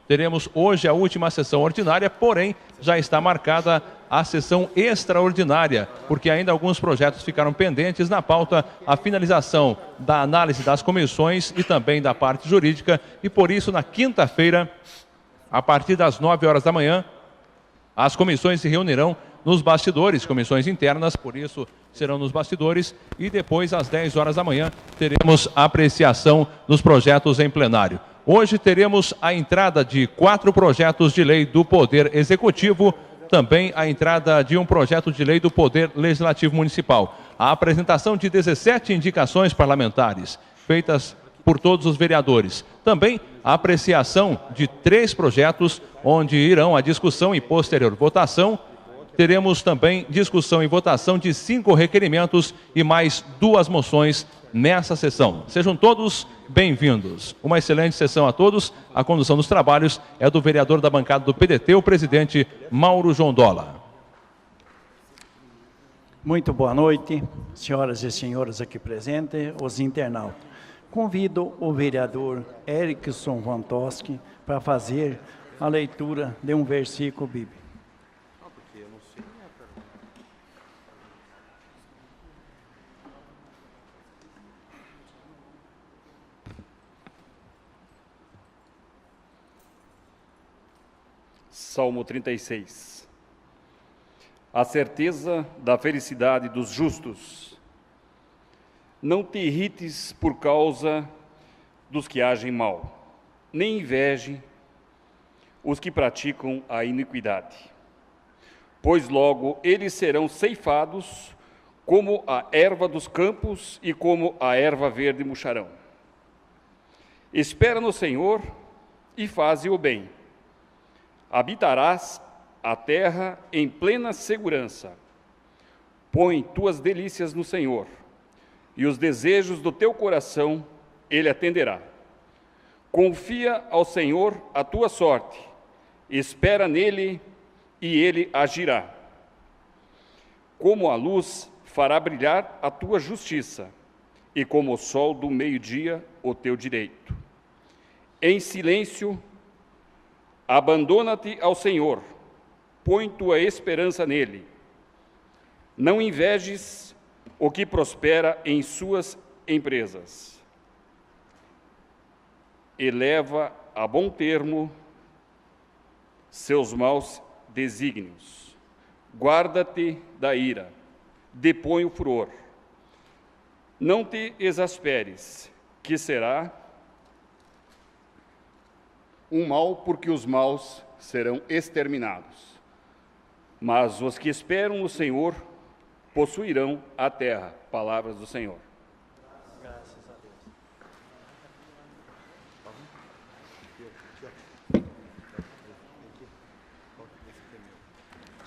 teremos hoje a última sessão ordinária, porém já está marcada a sessão extraordinária, porque ainda alguns projetos ficaram pendentes na pauta, a finalização da análise das comissões e também da parte jurídica, e por isso na quinta-feira, a partir das 9 horas da manhã, as comissões se reunirão nos bastidores, comissões internas, por isso serão nos bastidores, e depois às 10 horas da manhã teremos a apreciação dos projetos em plenário. Hoje teremos a entrada de 4 projetos de lei do Poder Executivo, também a entrada de um projeto de lei do Poder Legislativo Municipal. A apresentação de 17 indicações parlamentares, feitas por todos os vereadores. Também a apreciação de 3 projetos, onde irão à discussão e posterior votação. Teremos também discussão e votação de 5 requerimentos e mais 2 moções nessa sessão. Sejam todos bem-vindos. Uma excelente sessão a todos. A condução dos trabalhos é do vereador da bancada do PDT, o presidente Mauro Jondola. Muito boa noite, senhoras e senhores aqui presentes, os internautas. Convido o vereador Erickson Vantoski para fazer a leitura de um versículo bíblico. Salmo 36. A certeza da felicidade dos justos. Não te irrites por causa dos que agem mal, nem inveje os que praticam a iniquidade. Pois logo eles serão ceifados como a erva dos campos e como a erva verde murcharão. Espera no Senhor e faze o bem. Habitarás a terra em plena segurança. Põe tuas delícias no Senhor, e os desejos do teu coração Ele atenderá. Confia ao Senhor a tua sorte, espera nele e Ele agirá. Como a luz fará brilhar a tua justiça, e como o sol do meio-dia o teu direito. Em silêncio, abandona-te ao Senhor, põe tua esperança nele. Não invejes o que prospera em suas empresas. Eleva a bom termo seus maus desígnios. Guarda-te da ira, depõe o furor. Não te exasperes, que será um mal, porque os maus serão exterminados. Mas os que esperam no Senhor possuirão a terra. Palavras do Senhor. Graças a Deus.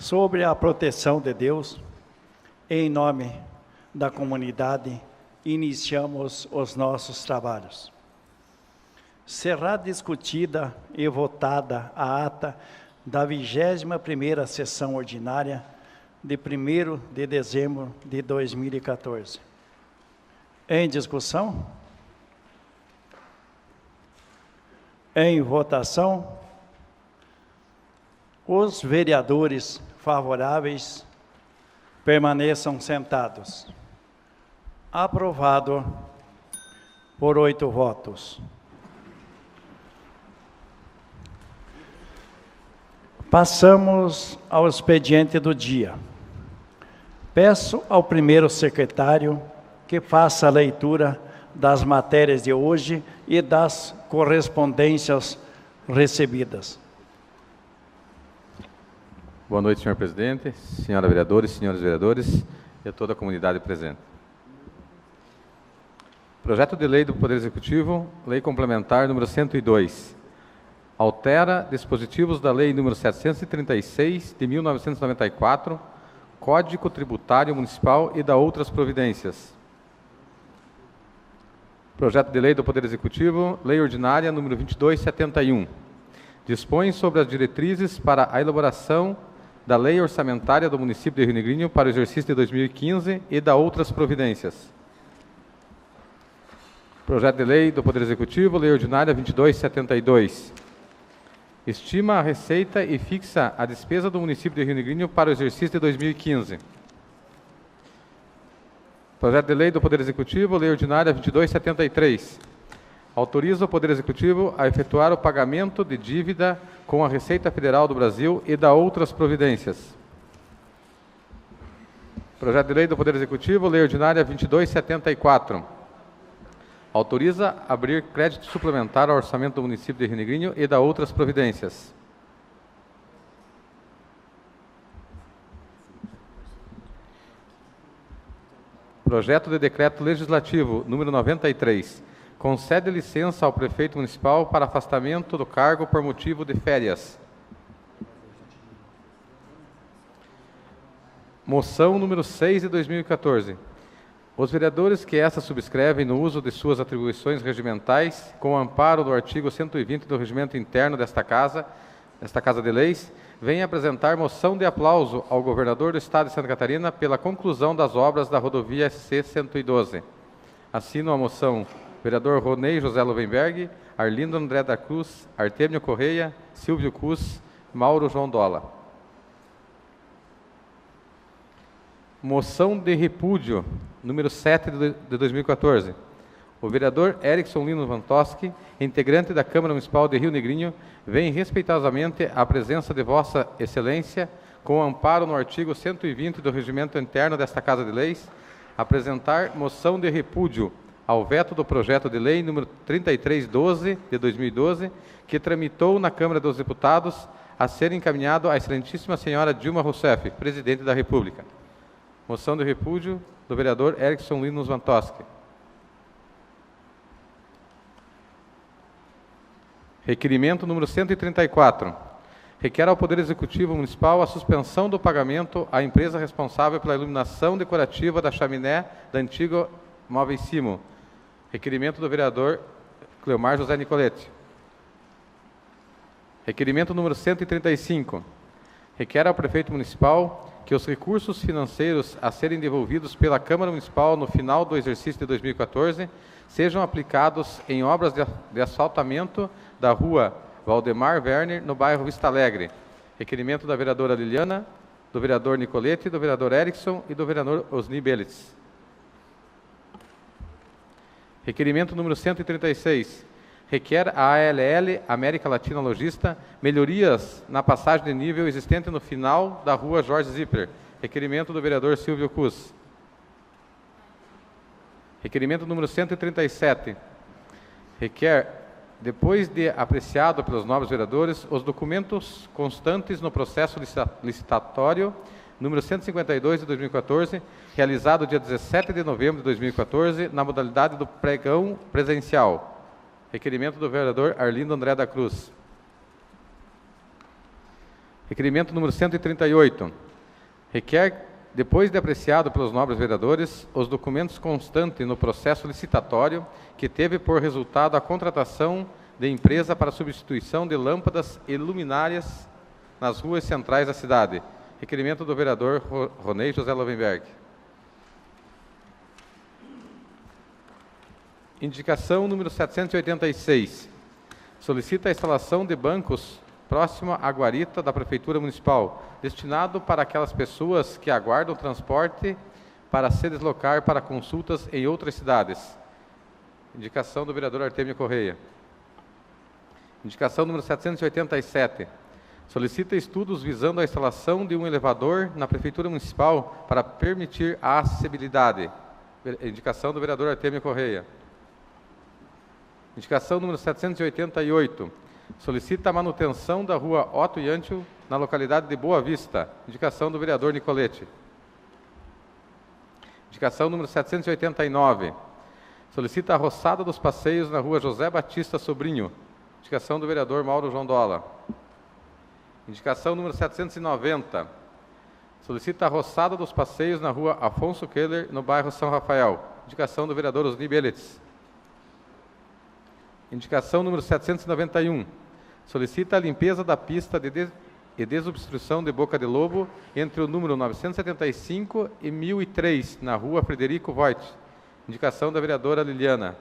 Sobre a proteção de Deus, em nome da comunidade, iniciamos os nossos trabalhos. Será discutida e votada a ata da 21ª sessão ordinária de 1º de dezembro de 2014. Em discussão? Em votação? Os vereadores favoráveis permaneçam sentados. Aprovado por 8 votos. Passamos ao expediente do dia. Peço ao primeiro secretário que faça a leitura das matérias de hoje e das correspondências recebidas. Boa noite, senhor presidente, senhora vereadora, senhores vereadores e a toda a comunidade presente. Projeto de lei do Poder Executivo, Lei Complementar número 102. Altera dispositivos da Lei nº 736, de 1994, Código Tributário Municipal e da outras providências. Projeto de Lei do Poder Executivo, Lei Ordinária nº 2271. Dispõe sobre as diretrizes para a elaboração da Lei Orçamentária do Município de Rio Negrinho para o exercício de 2015 e da outras providências. Projeto de Lei do Poder Executivo, Lei Ordinária 2272. Estima a receita e fixa a despesa do município de Rio Negrinho para o exercício de 2015. Projeto de Lei do Poder Executivo, Lei Ordinária 2273. Autoriza o Poder Executivo a efetuar o pagamento de dívida com a Receita Federal do Brasil e da outras providências. Projeto de Lei do Poder Executivo, Lei Ordinária 2274. Autoriza abrir crédito suplementar ao orçamento do município de Rio Negrinho e da outras providências. Projeto de Decreto Legislativo número 93. Concede licença ao prefeito municipal para afastamento do cargo por motivo de férias. Moção número 6 de 2014. Os vereadores que esta subscrevem no uso de suas atribuições regimentais, com amparo do artigo 120 do Regimento Interno desta Casa de Leis, vêm apresentar moção de aplauso ao governador do Estado de Santa Catarina pela conclusão das obras da rodovia SC-112. Assinam a moção vereador Ronei José Lovenberg, Arlindo André da Cruz, Artêmio Correia, Silvio Cus, Mauro João Dola. Moção de repúdio, número 7 de 2014. O vereador Erickson Lino Vantoski, integrante da Câmara Municipal de Rio Negrinho, vem respeitosamente à presença de Vossa Excelência, com amparo no artigo 120 do Regimento Interno desta Casa de Leis, apresentar moção de repúdio ao veto do projeto de lei número 3312 de 2012, que tramitou na Câmara dos Deputados, a ser encaminhado à Excelentíssima Senhora Dilma Rousseff, Presidente da República. Moção de repúdio do vereador Erickson Lino Vantoski. Requerimento número 134. Requer ao Poder Executivo Municipal a suspensão do pagamento à empresa responsável pela iluminação decorativa da chaminé da antiga Móveis Simo. Requerimento do vereador Cleomar José Nicoletti. Requerimento número 135. Requer ao prefeito municipal que os recursos financeiros a serem devolvidos pela Câmara Municipal no final do exercício de 2014 sejam aplicados em obras de asfaltamento da rua Valdemar Werner, no bairro Vista Alegre. Requerimento da vereadora Liliana, do vereador Nicoletti, do vereador Erickson e do vereador Osni Belitz. Requerimento número 136. Requer a ALL América Latina Logista melhorias na passagem de nível existente no final da rua Jorge Zipper. Requerimento do vereador Silvio Cus. Requerimento número 137. Requer, depois de apreciado pelos nobres vereadores, os documentos constantes no processo licitatório número 152 de 2014, realizado dia 17 de novembro de 2014, na modalidade do pregão presencial. Requerimento do vereador Arlindo André da Cruz. Requerimento número 138. Requer, depois de apreciado pelos nobres vereadores, os documentos constantes no processo licitatório que teve por resultado a contratação de empresa para substituição de lâmpadas e luminárias nas ruas centrais da cidade. Requerimento do vereador Ronei José Lovenberg. Indicação número 786. Solicita a instalação de bancos próximo à guarita da Prefeitura Municipal, destinado para aquelas pessoas que aguardam transporte para se deslocar para consultas em outras cidades. Indicação do vereador Artêmio Correia. Indicação número 787. Solicita estudos visando a instalação de um elevador na Prefeitura Municipal para permitir a acessibilidade. Indicação do vereador Artêmio Correia. Indicação número 788. Solicita a manutenção da rua Otto Yantio, na localidade de Boa Vista. Indicação do vereador Nicoletti. Indicação número 789. Solicita a roçada dos passeios na rua José Batista Sobrinho. Indicação do vereador Mauro João Dola. Indicação número 790. Solicita a roçada dos passeios na rua Afonso Keller, no bairro São Rafael. Indicação do vereador Osni Belitz. Indicação número 791. Solicita a limpeza da pista e desobstrução de Boca de Lobo entre o número 975 e 1003, na rua Frederico Voigt. Indicação da vereadora Liliana.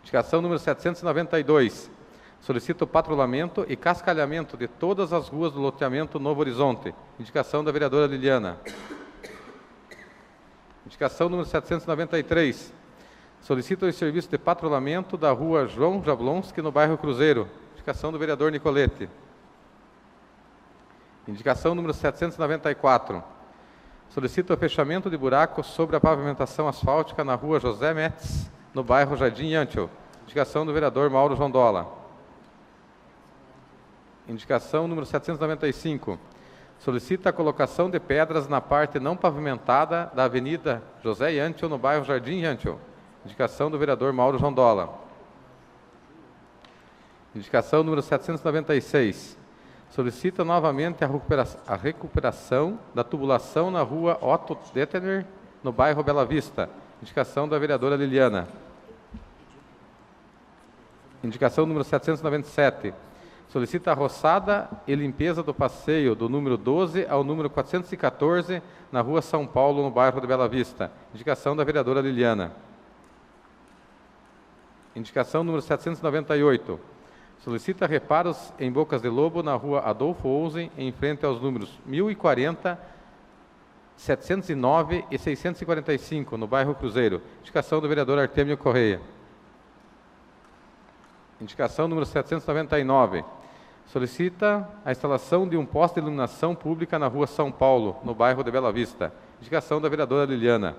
Indicação número 792. Solicita o patrulhamento e cascalhamento de todas as ruas do loteamento Novo Horizonte. Indicação da vereadora Liliana. Indicação número 793. Solicita o serviço de patrulhamento da rua João Jablonski, no bairro Cruzeiro. Indicação do vereador Nicolete. Indicação número 794. Solicita o fechamento de buracos sobre a pavimentação asfáltica na rua José Metz, no bairro Jardim Yantio. Indicação do vereador Mauro Jondola. Indicação número 795. Solicita a colocação de pedras na parte não pavimentada da Avenida José Yantio, no bairro Jardim Yantio. Indicação do vereador Mauro Jondola. Indicação número 796. Solicita novamente a recuperação da tubulação na rua Otto Dettener, no bairro Bela Vista. Indicação da vereadora Liliana. Indicação número 797. Solicita a roçada e limpeza do passeio do número 12 ao número 414, na rua São Paulo, no bairro de Bela Vista. Indicação da vereadora Liliana. Indicação número 798. Solicita reparos em bocas de lobo na rua Adolfo Ousen, em frente aos números 1040, 709 e 645, no bairro Cruzeiro. Indicação do vereador Artêmio Correia. Indicação número 799. Solicita a instalação de um poste de iluminação pública na rua São Paulo, no bairro de Bela Vista. Indicação da vereadora Liliana.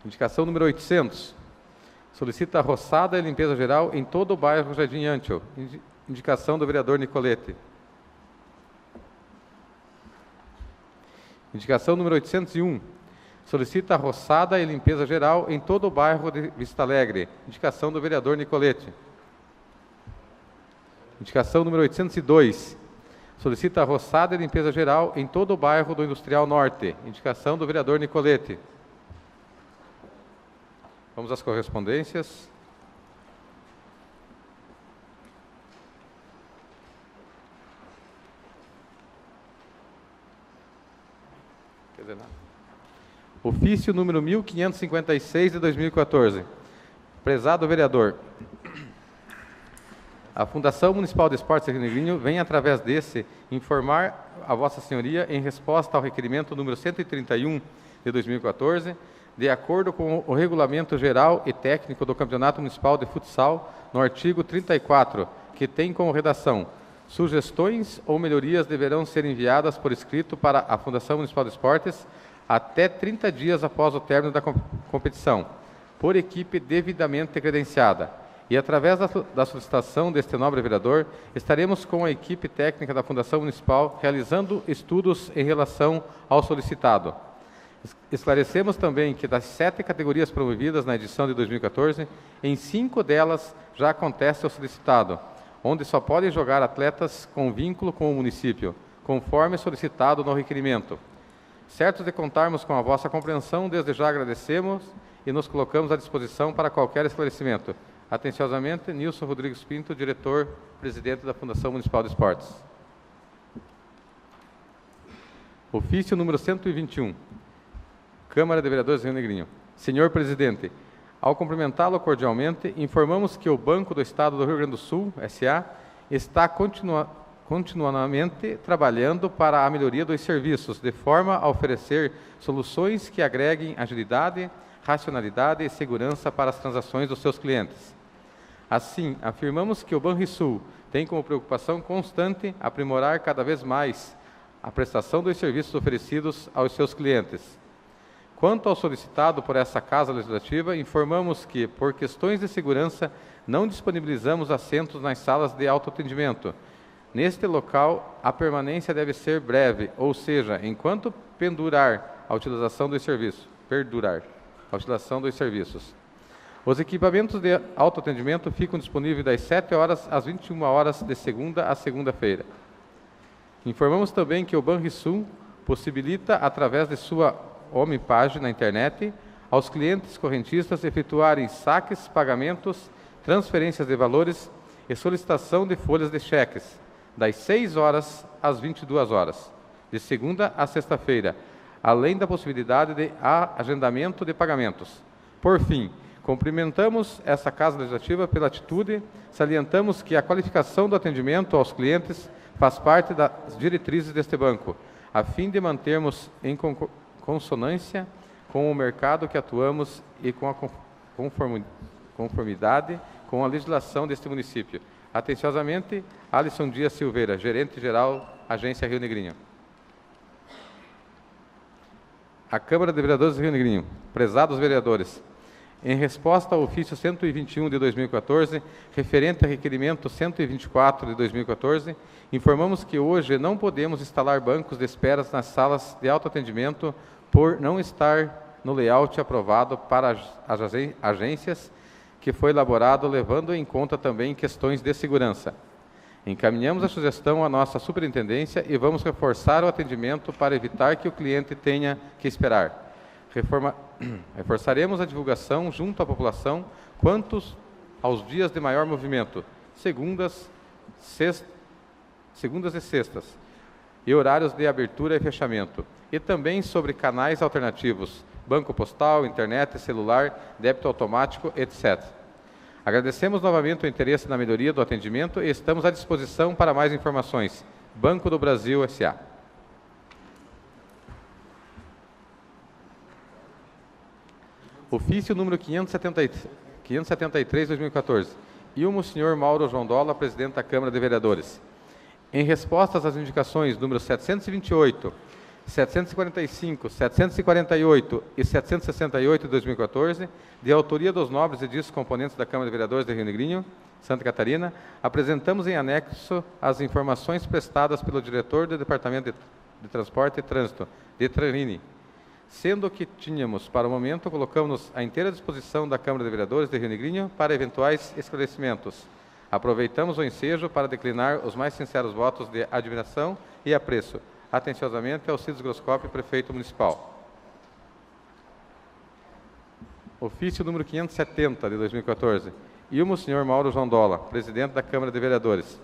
Indicação número 800. Solicita a roçada e limpeza geral em todo o bairro Jardim Yantio. Indicação do vereador Nicolete. Indicação número 801. Solicita a roçada e limpeza geral em todo o bairro de Vista Alegre. Indicação do vereador Nicolete. Indicação número 802. Solicita a roçada e limpeza geral em todo o bairro do Industrial Norte. Indicação do vereador Nicolete. Vamos às correspondências. Quer dizer, nada. Ofício número 1556 de 2014. Prezado vereador, a Fundação Municipal de Esportes Rio Negrinho vem, através desse, informar a Vossa Senhoria em resposta ao requerimento número 131 de 2014, de acordo com o Regulamento Geral e Técnico do Campeonato Municipal de Futsal, no artigo 34, que tem como redação: sugestões ou melhorias deverão ser enviadas por escrito para a Fundação Municipal de Esportes até 30 dias após o término da competição, por equipe devidamente credenciada. E, através da solicitação deste nobre vereador, estaremos com a equipe técnica da Fundação Municipal realizando estudos em relação ao solicitado. Esclarecemos também que das 7 categorias promovidas na edição de 2014, em 5 delas já acontece o solicitado, onde só podem jogar atletas com vínculo com o município, conforme solicitado no requerimento. Certos de contarmos com a vossa compreensão, desde já agradecemos e nos colocamos à disposição para qualquer esclarecimento. Atenciosamente, Nilson Rodrigues Pinto, diretor, presidente da Fundação Municipal de Esportes. Ofício número 121. Câmara de Vereadores Rio Negrinho. Senhor presidente, ao cumprimentá-lo cordialmente, informamos que o Banco do Estado do Rio Grande do Sul, S.A., está continuamente trabalhando para a melhoria dos serviços, de forma a oferecer soluções que agreguem agilidade, racionalidade e segurança para as transações dos seus clientes. Assim, afirmamos que o Banrisul tem como preocupação constante aprimorar cada vez mais a prestação dos serviços oferecidos aos seus clientes. Quanto ao solicitado por essa Casa Legislativa, informamos que, por questões de segurança, não disponibilizamos assentos nas salas de autoatendimento. Neste local, a permanência deve ser breve, ou seja, enquanto perdurar a utilização dos serviços. Os equipamentos de autoatendimento ficam disponíveis das 7 horas às 21 horas, de segunda a segunda-feira. Informamos também que o Banrisul possibilita, através de sua homepage na internet, aos clientes correntistas efetuarem saques, pagamentos, transferências de valores e solicitação de folhas de cheques, das 6 horas às 22 horas, de segunda a sexta-feira, além da possibilidade de agendamento de pagamentos. Por fim, Cumprimentamos essa Casa Legislativa pela atitude, salientamos que a qualificação do atendimento aos clientes faz parte das diretrizes deste banco, a fim de mantermos em consonância com o mercado que atuamos e com a conformidade com a legislação deste município. Atenciosamente, Alisson Dias Silveira, Gerente-Geral, Agência Rio Negrinho. A Câmara de Vereadores de Rio Negrinho. Prezados vereadores, em resposta ao ofício 121 de 2014, referente a requerimento 124 de 2014, informamos que hoje não podemos instalar bancos de espera nas salas de autoatendimento por não estar no layout aprovado para as agências, que foi elaborado levando em conta também questões de segurança. Encaminhamos a sugestão à nossa superintendência e vamos reforçar o atendimento para evitar que o cliente tenha que esperar. Reforçaremos a divulgação junto à população quanto aos dias de maior movimento, segundas e sextas, e horários de abertura e fechamento, e também sobre canais alternativos, banco postal, internet, celular, débito automático, etc. Agradecemos novamente o interesse na melhoria do atendimento e estamos à disposição para mais informações. Banco do Brasil S.A. Ofício número 573/2014. Ilmo Sr. Mauro João Dola, presidente da Câmara de Vereadores. Em respostas às indicações números 728, 745, 748 e 768 de 2014, de autoria dos nobres e discos componentes da Câmara de Vereadores de Rio Negrinho, Santa Catarina, apresentamos em anexo as informações prestadas pelo diretor do Departamento de Transporte e Trânsito, Detranini. Sendo que tínhamos, para o momento, colocamos à inteira disposição da Câmara de Vereadores de Rio Negrinho para eventuais esclarecimentos. Aproveitamos o ensejo para declinar os mais sinceros votos de admiração e apreço. Atenciosamente, Alcides Groscoppi, Prefeito Municipal. Ofício número 570, de 2014. Ilmo Sr. Mauro João Dola, Presidente da Câmara de Vereadores.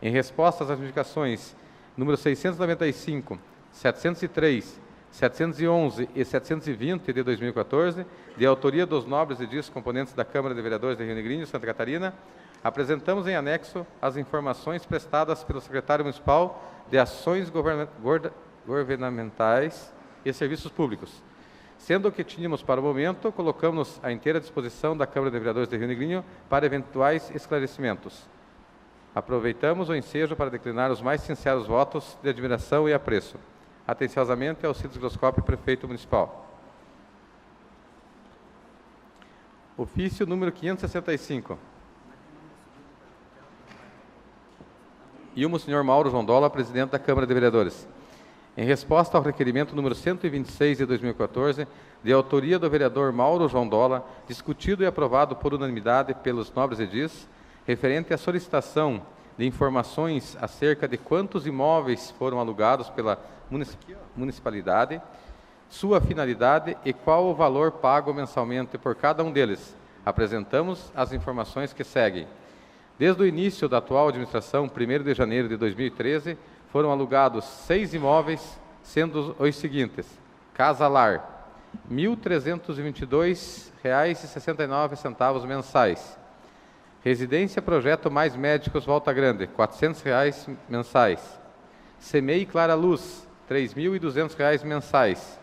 Em resposta às indicações número 695, 703, 711 e 720 de 2014, de autoria dos nobres e discos componentes da Câmara de Vereadores de Rio Negrinho, Santa Catarina, apresentamos em anexo as informações prestadas pelo Secretário Municipal de Ações Governamentais e Serviços Públicos. Sendo que tínhamos, para o momento, colocamos à inteira disposição da Câmara de Vereadores de Rio Negrinho para eventuais esclarecimentos. Aproveitamos o ensejo para declinar os mais sinceros votos de admiração e apreço. Atenciosamente, Alcides Groscoppi, Prefeito Municipal. Ofício número 565. Ilmo Sr. Mauro João Dola, Presidente da Câmara de Vereadores. Em resposta ao requerimento número 126 de 2014, de autoria do vereador Mauro João Dola, discutido e aprovado por unanimidade pelos nobres edis, referente à solicitação de informações acerca de quantos imóveis foram alugados pela municipalidade, sua finalidade e qual o valor pago mensalmente por cada um deles. Apresentamos as informações que seguem. Desde o início da atual administração, 1º de janeiro de 2013, foram alugados 6 imóveis, sendo os seguintes: Casa Lar, R$ 1.322,69 mensais. Residência Projeto Mais Médicos Volta Grande, R$ 400 mensais. CEMEI Clara Luz, R$ 3.200 mensais.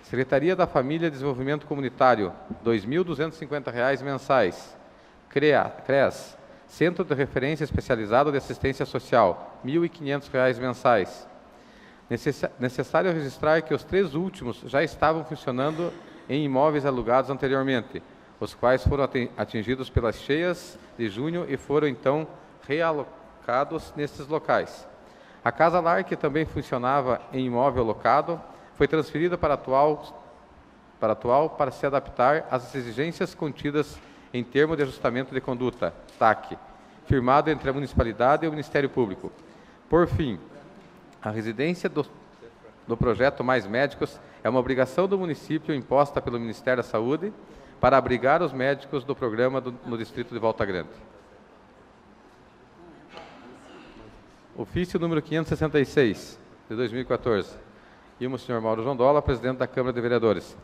Secretaria da Família e Desenvolvimento Comunitário, R$ 2.250 mensais. CREAS, Centro de Referência Especializado de Assistência Social, R$ 1.500 mensais. Necessário registrar que os 3 últimos já estavam funcionando em imóveis alugados anteriormente, os quais foram atingidos pelas cheias de junho e foram então realocados nesses locais. A Casa Lar, que também funcionava em imóvel locado, foi transferida para para se adaptar às exigências contidas em termo de ajustamento de conduta, TAC, firmado entre a municipalidade e o Ministério Público. Por fim, a residência do projeto Mais Médicos é uma obrigação do município imposta pelo Ministério da Saúde para abrigar os médicos do programa no distrito de Volta Grande. Ofício número 566, de 2014. Ilmo Sr. Mauro João Dola, Presidente da Câmara de Vereadores.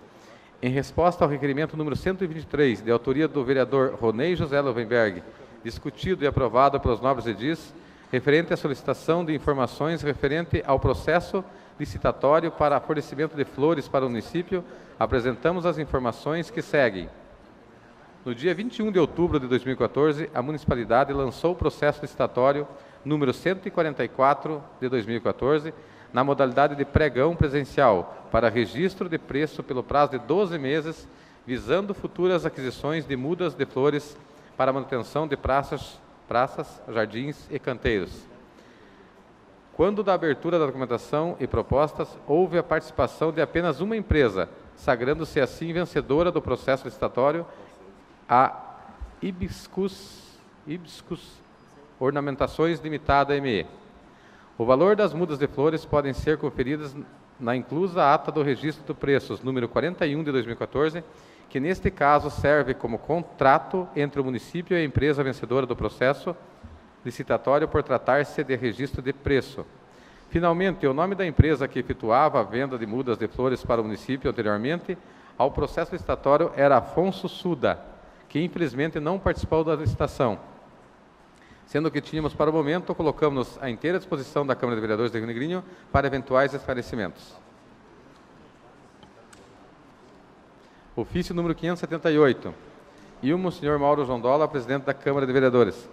Em resposta ao requerimento número 123, de autoria do vereador Ronei José Lovenberg, discutido e aprovado pelos nobres edis, referente à solicitação de informações referente ao processo licitatório para fornecimento de flores para o município, apresentamos as informações que seguem. No dia 21 de outubro de 2014, a municipalidade lançou o processo licitatório número 144 de 2014, na modalidade de pregão presencial, para registro de preço pelo prazo de 12 meses, visando futuras aquisições de mudas de flores para manutenção de praças, jardins e canteiros. Quando da abertura da documentação e propostas, houve a participação de apenas uma empresa, sagrando-se assim vencedora do processo licitatório, a Hibiscus Ornamentações Limitada ME. O valor das mudas de flores podem ser conferidas na inclusa ata do registro de preços, número 41 de 2014, que neste caso serve como contrato entre o município e a empresa vencedora do processo licitatório por tratar-se de registro de preço. Finalmente, o nome da empresa que efetuava a venda de mudas de flores para o município anteriormente ao processo licitatório era Afonso Suda, que infelizmente não participou da licitação. Sendo que tínhamos para o momento, colocamos-nos à inteira disposição da Câmara de Vereadores de Rio Negrinho para eventuais esclarecimentos. Ofício número 578. Ilmo, senhor Mauro Jondola, presidente da Câmara de Vereadores.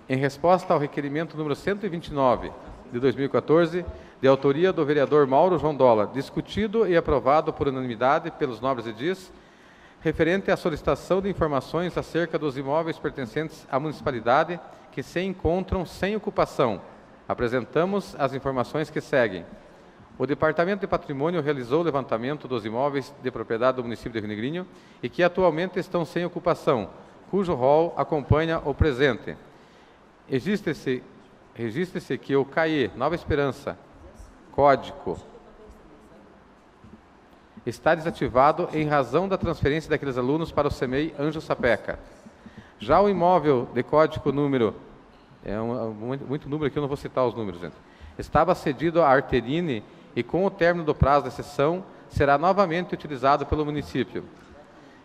Em resposta ao requerimento número 129 de 2014, de autoria do vereador Mauro Jondola, discutido e aprovado por unanimidade pelos nobres edis, referente à solicitação de informações acerca dos imóveis pertencentes à municipalidade que se encontram sem ocupação. Apresentamos as informações que seguem. O Departamento de Patrimônio realizou o levantamento dos imóveis de propriedade do município de Rio Negrinho e que atualmente estão sem ocupação, cujo rol acompanha o presente. Registre-se que o CAE Nova Esperança, código, está desativado em razão da transferência daqueles alunos para o CEMEI Anjo Sapeca. Já o imóvel de código número, muito número aqui, eu não vou citar os números, gente, estava cedido à Arterine e com o término do prazo da cessão será novamente utilizado pelo município.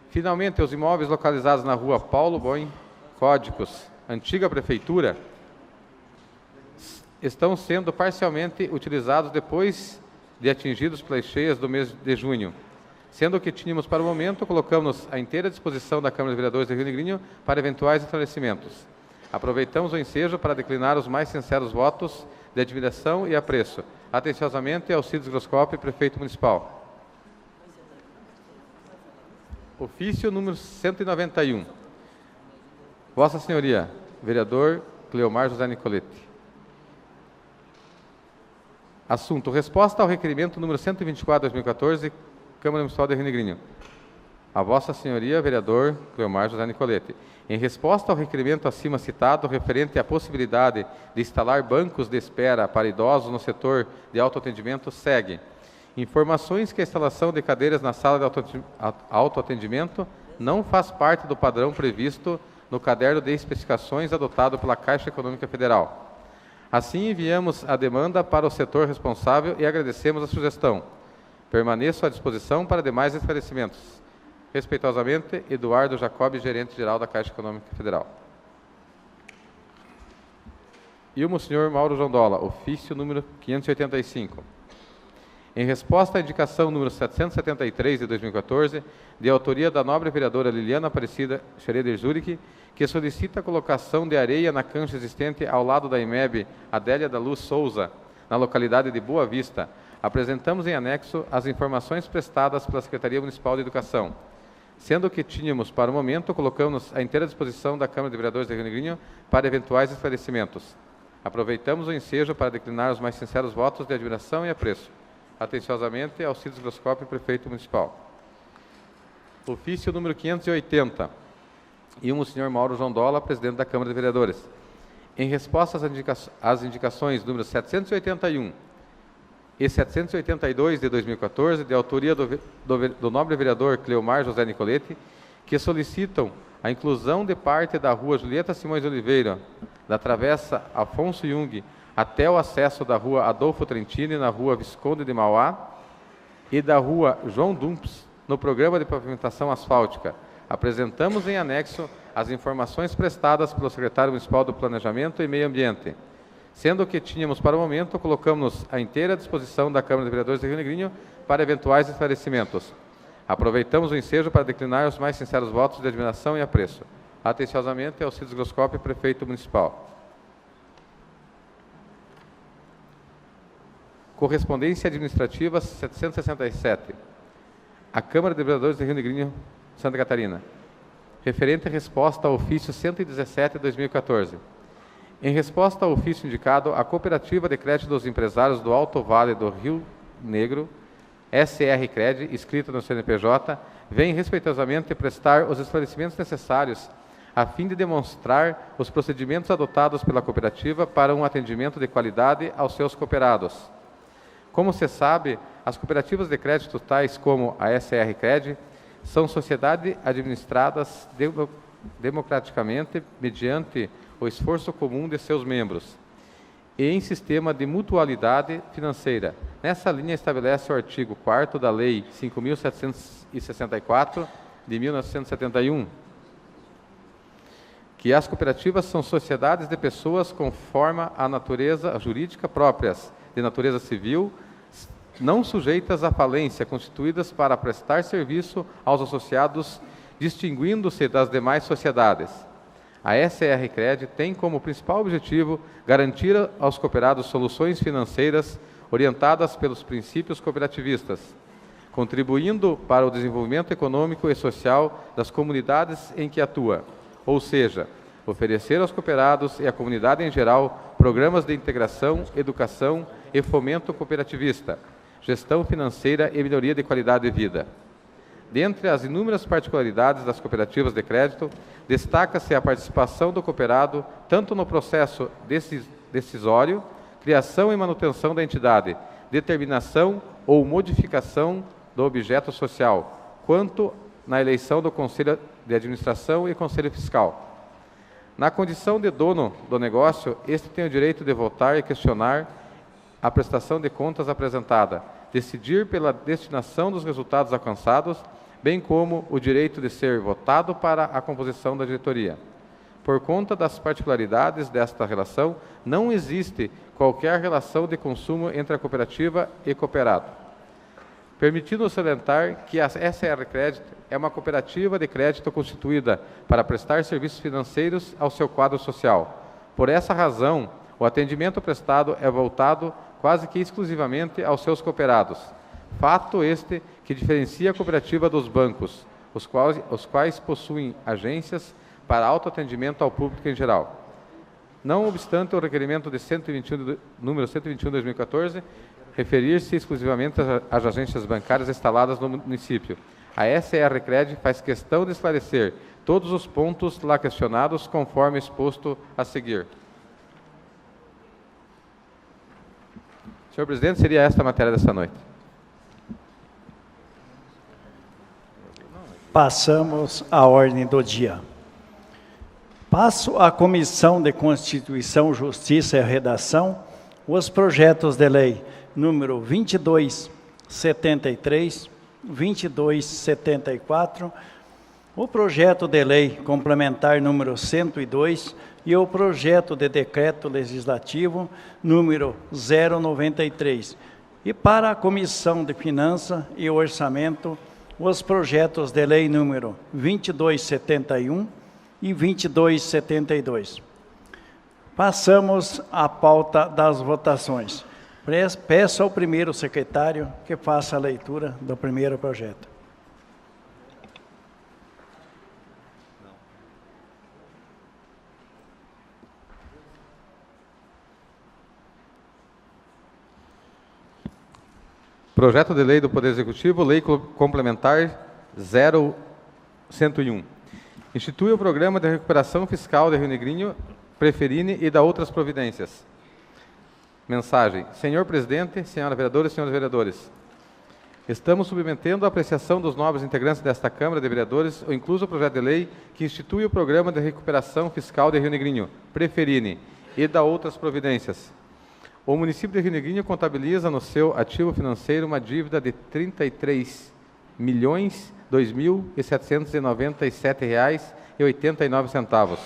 Finalmente, os imóveis localizados na rua Paulo Boim, códigos, antiga prefeitura, estão sendo parcialmente utilizados depois de atingidos pelas cheias do mês de junho. Sendo que tínhamos para o momento, colocamos à inteira disposição da Câmara de Vereadores de Rio Negrinho para eventuais esclarecimentos. Aproveitamos o ensejo para declinar os mais sinceros votos de admiração e apreço. Atenciosamente, Alcides Groscopi, Prefeito Municipal. Ofício número 191. Vossa Senhoria, Vereador Cleomar José Nicoletti. Assunto: resposta ao requerimento número 124 de 2014, Câmara Municipal de Rio Negrinho. A Vossa Senhoria, Vereador Cleomar José Nicoletti. Em resposta ao requerimento acima citado, referente à possibilidade de instalar bancos de espera para idosos no setor de autoatendimento, segue. Informações que a instalação de cadeiras na sala de autoatendimento não faz parte do padrão previsto no caderno de especificações adotado pela Caixa Econômica Federal. Assim, enviamos a demanda para o setor responsável e agradecemos a sugestão. Permaneço à disposição para demais esclarecimentos. Respeitosamente, Eduardo Jacob, gerente-geral da Caixa Econômica Federal. Ilmo, senhor Mauro Jondola, ofício número 585. Em resposta à indicação número 773 de 2014, de autoria da nobre vereadora Liliana Aparecida Schroeder Zurich, que solicita a colocação de areia na cancha existente ao lado da IMEB Adélia da Luz Souza, na localidade de Boa Vista, apresentamos em anexo as informações prestadas pela Secretaria Municipal de Educação. Sendo que tínhamos, para o momento, colocamos à inteira disposição da Câmara de Vereadores de Rio Negrinho para eventuais esclarecimentos. Aproveitamos o ensejo para declinar os mais sinceros votos de admiração e apreço. Atenciosamente, Alcides Groscopi, Prefeito Municipal. Ofício número 580. Ilmo, senhor Mauro Jondola, Presidente da Câmara de Vereadores. Em resposta às indicações números 781 e 782 de 2014, de autoria do nobre vereador Cleomar José Nicoletti, que solicitam a inclusão de parte da rua Julieta Simões de Oliveira, da travessa Afonso Jung, até o acesso da rua Adolfo Trentini, na rua Visconde de Mauá, e da rua João Dumps, no programa de pavimentação asfáltica. Apresentamos em anexo as informações prestadas pelo secretário municipal do Planejamento e Meio Ambiente. Sendo que tínhamos para o momento, colocamos à inteira disposição da Câmara de Vereadores de Rio Negrinho para eventuais esclarecimentos. Aproveitamos o ensejo para declinar os mais sinceros votos de admiração e apreço. Atenciosamente, Alcides Groscoppi, Prefeito Municipal. Correspondência administrativa 767. A Câmara de Vereadores de Rio Negrinho, Santa Catarina. Referente à resposta ao ofício 117 de 2014. Em resposta ao ofício indicado, a Cooperativa de Crédito dos Empresários do Alto Vale do Rio Negro, SR Cred, inscrita no CNPJ, vem respeitosamente prestar os esclarecimentos necessários a fim de demonstrar os procedimentos adotados pela cooperativa para um atendimento de qualidade aos seus cooperados. Como se sabe, as cooperativas de crédito, tais como a SR Cred, são sociedades administradas democraticamente mediante o esforço comum de seus membros e em sistema de mutualidade financeira. Nessa linha estabelece o artigo 4º da Lei 5.764, de 1971, que as cooperativas são sociedades de pessoas conforme a natureza jurídica próprias, de natureza civil, não sujeitas à falência, constituídas para prestar serviço aos associados, distinguindo-se das demais sociedades. A SR Cred tem como principal objetivo garantir aos cooperados soluções financeiras orientadas pelos princípios cooperativistas, contribuindo para o desenvolvimento econômico e social das comunidades em que atua, ou seja, oferecer aos cooperados e à comunidade em geral programas de integração, educação e fomento cooperativista, gestão financeira e melhoria de qualidade de vida. Dentre as inúmeras particularidades das cooperativas de crédito, destaca-se a participação do cooperado tanto no processo decisório, criação e manutenção da entidade, determinação ou modificação do objeto social, quanto na eleição do Conselho de Administração e Conselho Fiscal. Na condição de dono do negócio, este tem o direito de votar e questionar a prestação de contas apresentada, decidir pela destinação dos resultados alcançados, bem como o direito de ser votado para a composição da diretoria. Por conta das particularidades desta relação, não existe qualquer relação de consumo entre a cooperativa e cooperado. Permitindo salientar que a SR Credit é uma cooperativa de crédito constituída para prestar serviços financeiros ao seu quadro social. Por essa razão, o atendimento prestado é voltado quase que exclusivamente aos seus cooperados. Fato este que diferencia a cooperativa dos bancos, os quais possuem agências para autoatendimento ao público em geral. Não obstante o requerimento de número 121 de 2014, referir-se exclusivamente às agências bancárias instaladas no município. A SR Cred faz questão de esclarecer todos os pontos lá questionados conforme exposto a seguir. Senhor presidente, seria esta a matéria desta noite. Passamos à ordem do dia. Passo à Comissão de Constituição, Justiça e Redação os projetos de lei número 2273, 2274, o projeto de lei complementar número 102 e o projeto de decreto legislativo número 093. E para a Comissão de Finanças e Orçamento, os projetos de lei número 2271 e 2272. Passamos à pauta das votações. Peço ao primeiro secretário que faça a leitura do primeiro projeto. Projeto de Lei do Poder Executivo, Lei Complementar 0101. Institui o Programa de Recuperação Fiscal de Rio Negrinho, Preferine e da outras providências. Mensagem. Senhor Presidente, Senhora Vereadora e Senhores Vereadores, estamos submetendo a apreciação dos nobres integrantes desta Câmara de Vereadores o incluso projeto de lei que institui o Programa de Recuperação Fiscal de Rio Negrinho, Preferine e da outras providências. O município de Rio Negrinho contabiliza no seu ativo financeiro uma dívida de R$ R$2.797,89,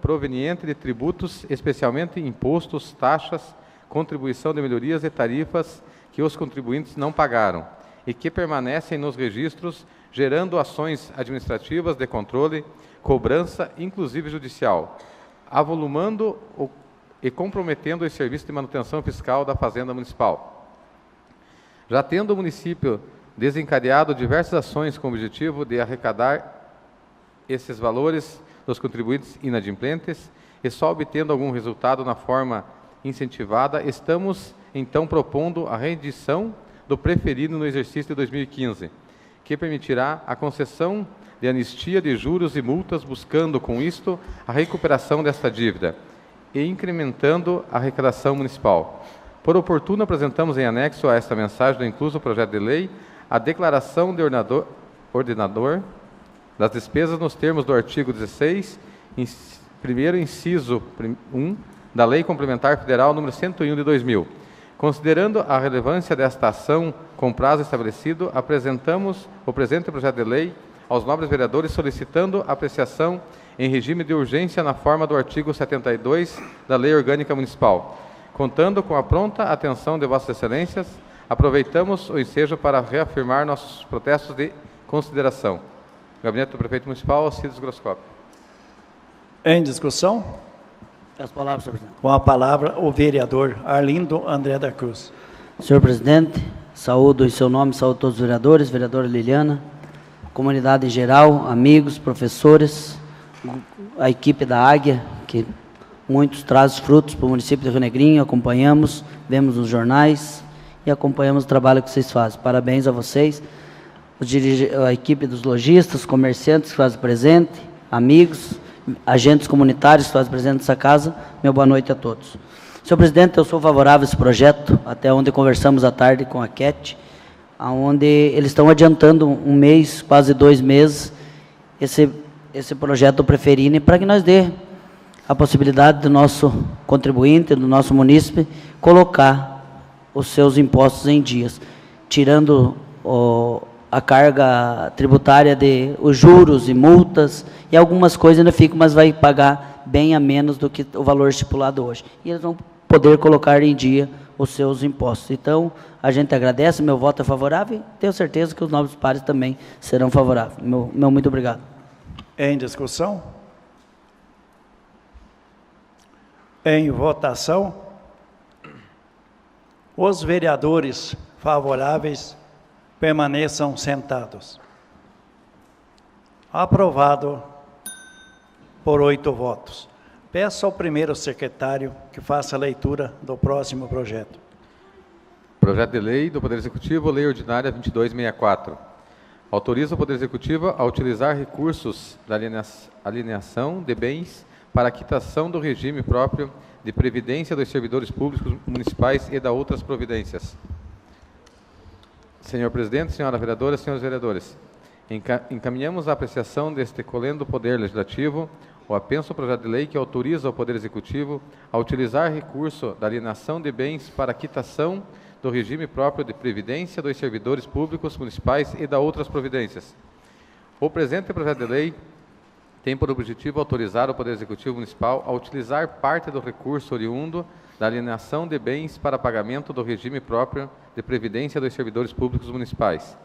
proveniente de tributos, especialmente impostos, taxas, contribuição de melhorias e tarifas que os contribuintes não pagaram e que permanecem nos registros, gerando ações administrativas de controle, cobrança, inclusive judicial, avolumando e comprometendo o serviço de manutenção fiscal da Fazenda Municipal. Já tendo o município desencadeado diversas ações com o objetivo de arrecadar esses valores dos contribuintes inadimplentes e só obtendo algum resultado na forma incentivada, estamos então propondo a rendição do preferido no exercício de 2015, que permitirá a concessão de anistia de juros e multas, buscando com isto a recuperação desta dívida e incrementando a arrecadação municipal. Por oportuno, apresentamos em anexo a esta mensagem do incluso projeto de lei a declaração de ordenador das despesas nos termos do artigo 16, primeiro inciso 1 da Lei Complementar Federal número 101 de 2000. Considerando a relevância desta ação com prazo estabelecido, apresentamos o presente projeto de lei aos nobres vereadores solicitando apreciação em regime de urgência na forma do artigo 72 da Lei Orgânica Municipal. Contando com a pronta atenção de Vossas Excelências, aproveitamos o ensejo para reafirmar nossos protestos de consideração. Gabinete do Prefeito Municipal, Alcides Groscop. Em discussão? As palavras, senhor presidente. Com a palavra, o vereador Arlindo André da Cruz. Senhor presidente, saúdo em seu nome, saúdo todos os vereadores, vereadora Liliana, comunidade em geral, amigos, professores, a equipe da Águia, que muitos traz frutos para o município de Rio Negrinho, acompanhamos, vemos nos jornais e acompanhamos o trabalho que vocês fazem. Parabéns a vocês, a equipe dos lojistas, comerciantes que fazem presente, amigos, agentes comunitários que fazem presente nessa casa. Meu boa noite a todos. Senhor presidente, eu sou favorável a esse projeto, até onde conversamos à tarde com a CAT, onde eles estão adiantando um mês, quase 2 meses, esse projeto Preferine, para que nós dê a possibilidade do nosso contribuinte, do nosso munícipe, colocar os seus impostos em dias, tirando a carga tributária de os juros e multas, e algumas coisas ainda ficam, mas vai pagar bem a menos do que o valor estipulado hoje. E eles vão poder colocar em dia os seus impostos. Então, a gente agradece, meu voto é favorável, e tenho certeza que os nobres pares também serão favoráveis. Meu muito obrigado. Em discussão? Em votação? Os vereadores favoráveis permaneçam sentados. Aprovado por 8 votos. Peço ao primeiro secretário que faça a leitura do próximo projeto. Projeto de Lei do Poder Executivo, Lei Ordinária 2264. Autoriza o Poder Executivo a utilizar recursos da alienação de bens para a quitação do regime próprio de previdência dos servidores públicos municipais e da outras providências. Senhor presidente, senhora vereadora, senhores vereadores, encaminhamos a apreciação deste colendo Poder Legislativo o apenso projeto de lei que autoriza o Poder Executivo a utilizar recurso da alienação de bens para a quitação do regime próprio de previdência dos servidores públicos municipais e da outras providências. O presente projeto de lei tem por objetivo autorizar o Poder Executivo Municipal a utilizar parte do recurso oriundo da alienação de bens para pagamento do regime próprio de previdência dos servidores públicos municipais.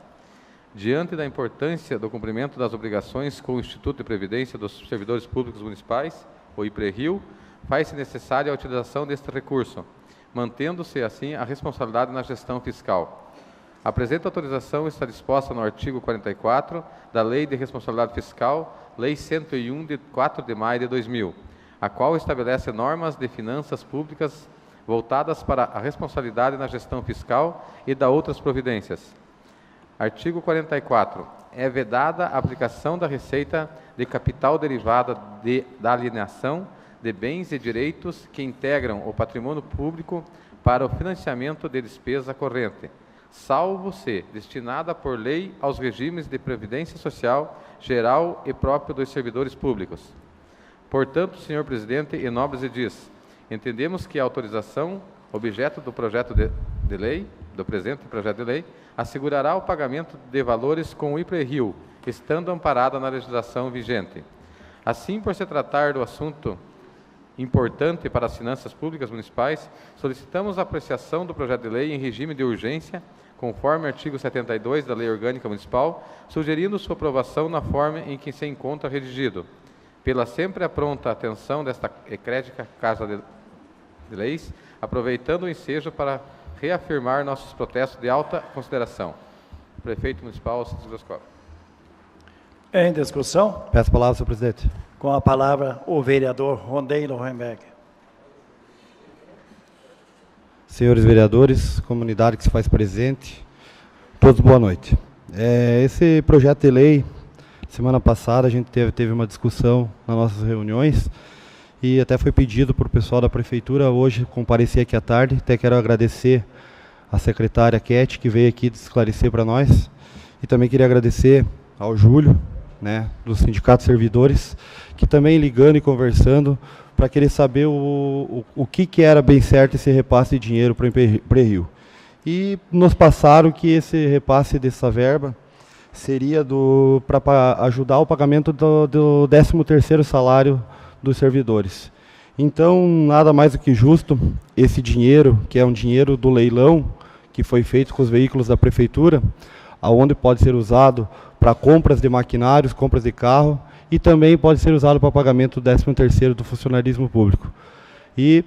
Diante da importância do cumprimento das obrigações com o Instituto de Previdência dos Servidores Públicos Municipais, o IPRERIO, faz-se necessária a utilização deste recurso, mantendo-se assim a responsabilidade na gestão fiscal. A presente autorização está disposta no artigo 44 da Lei de Responsabilidade Fiscal, Lei 101, de 4 de maio de 2000, a qual estabelece normas de finanças públicas voltadas para a responsabilidade na gestão fiscal e da outras providências. Artigo 44. É vedada a aplicação da receita de capital derivada da alienação de bens e direitos que integram o patrimônio público para o financiamento de despesa corrente, salvo se destinada por lei aos regimes de previdência social geral e próprio dos servidores públicos. Portanto, senhor presidente e nobres edis, entendemos que a autorização, objeto do projeto de lei, do presente projeto de lei, assegurará o pagamento de valores com o IPRERIO, estando amparada na legislação vigente. Assim, por se tratar do assunto importante para as finanças públicas municipais, solicitamos a apreciação do projeto de lei em regime de urgência, conforme o artigo 72 da Lei Orgânica Municipal, sugerindo sua aprovação na forma em que se encontra redigido. Pela sempre pronta atenção desta eclética Casa de Leis, aproveitando o ensejo para reafirmar nossos protestos de alta consideração. Prefeito Municipal, Alcides Groscov. Em discussão? Peço a palavra, senhor presidente. Com a palavra, o vereador Rondei Lohenberg. Senhores vereadores, comunidade que se faz presente, todos boa noite. Esse projeto de lei, semana passada a gente teve uma discussão nas nossas reuniões e até foi pedido para o pessoal da prefeitura hoje comparecer aqui à tarde. Até quero agradecer a secretária Cat, que veio aqui esclarecer para nós, e também queria agradecer ao Júlio, né, do Sindicato Servidores, que também ligando e conversando para querer saber o que era bem certo esse repasse de dinheiro para o IPRERIO. E nos passaram que esse repasse dessa verba seria para ajudar o pagamento do 13º salário dos servidores. Então, nada mais do que justo, esse dinheiro, que é um dinheiro do leilão, que foi feito com os veículos da prefeitura, aonde pode ser usado para compras de maquinários, compras de carro, e também pode ser usado para pagamento do 13º do funcionalismo público. E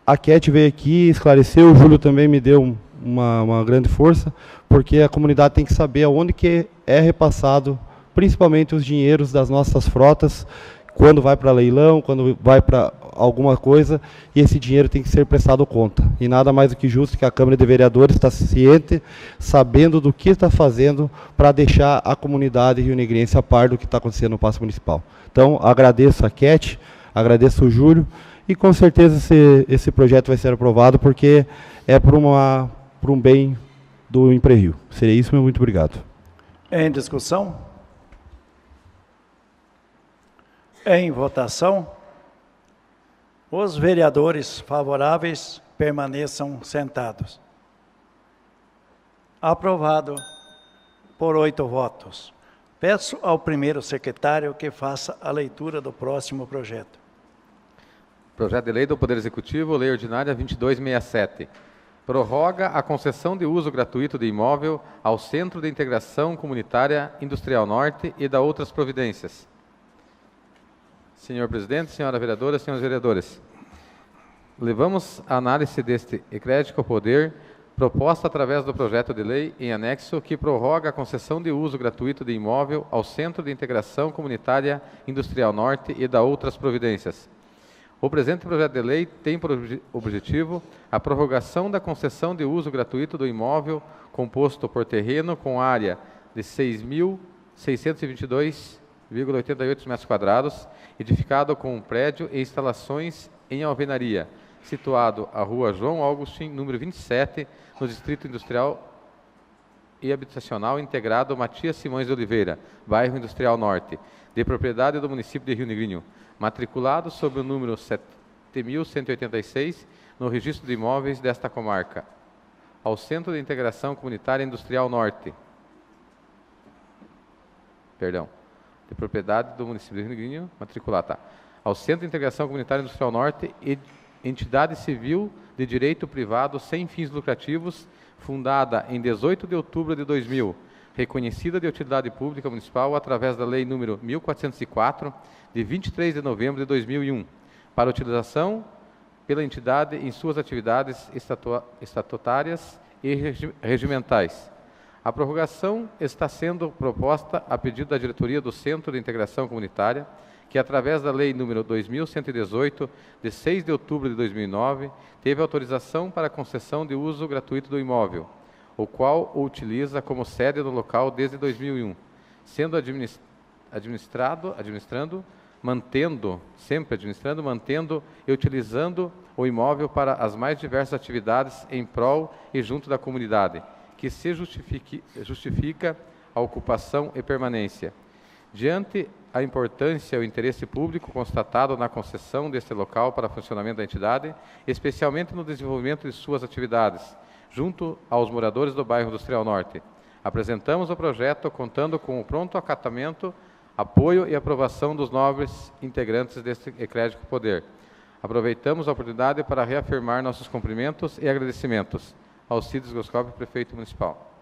a Cat veio aqui, esclareceu, o Júlio também me deu uma grande força, porque a comunidade tem que saber aonde que é repassado, principalmente os dinheiros das nossas frotas, quando vai para leilão, quando vai para alguma coisa, e esse dinheiro tem que ser prestado conta. E nada mais do que justo que a Câmara de Vereadores está ciente, sabendo do que está fazendo para deixar a comunidade rio-negrense a par do que está acontecendo no Paço Municipal. Então, agradeço a Cat, agradeço o Júlio, e com certeza esse projeto vai ser aprovado, porque é por um bem do IPRERIO. Seria isso, meu muito obrigado. Em discussão? Em votação, os vereadores favoráveis permaneçam sentados. Aprovado por 8 votos. Peço ao primeiro secretário que faça a leitura do próximo projeto. Projeto de Lei do Poder Executivo, Lei Ordinária 2267. Prorroga a concessão de uso gratuito de imóvel ao Centro de Integração Comunitária Industrial Norte e da outras providências. Senhor presidente, senhora vereadora, senhores vereadores, levamos a análise deste eclético poder proposta através do projeto de lei em anexo que prorroga a concessão de uso gratuito de imóvel ao Centro de Integração Comunitária Industrial Norte e da outras providências. O presente projeto de lei tem por objetivo a prorrogação da concessão de uso gratuito do imóvel composto por terreno com área de 6.622,88 metros quadrados, edificado com um prédio e instalações em alvenaria, situado à Rua João Augustin, número 27, no Distrito Industrial e Habitacional Integrado Matias Simões de Oliveira, bairro Industrial Norte, de propriedade do município de Rio Negrinho, matriculado sob o número 7.186, no registro de imóveis desta comarca, ao Centro de Integração Comunitária Industrial Norte, de propriedade do município de Rio Negrinho, matriculado, ao Centro de Integração Comunitária Industrial Norte e entidade civil de direito privado sem fins lucrativos, fundada em 18 de outubro de 2000, reconhecida de utilidade pública municipal através da Lei nº 1404, de 23 de novembro de 2001, para utilização pela entidade em suas atividades estatutárias e regimentais. A prorrogação está sendo proposta a pedido da diretoria do Centro de Integração Comunitária, que através da Lei nº 2118, de 6 de outubro de 2009, teve autorização para a concessão de uso gratuito do imóvel, o qual o utiliza como sede no local desde 2001, sendo mantendo e utilizando o imóvel para as mais diversas atividades em prol e junto da comunidade, que se justifica a ocupação e permanência. Diante a importância e o interesse público constatado na concessão deste local para funcionamento da entidade, especialmente no desenvolvimento de suas atividades, junto aos moradores do bairro Industrial Norte. Apresentamos o projeto contando com o pronto acatamento, apoio e aprovação dos nobres integrantes deste eclético poder. Aproveitamos a oportunidade para reafirmar nossos cumprimentos e agradecimentos. Alcides Goscopi, prefeito municipal.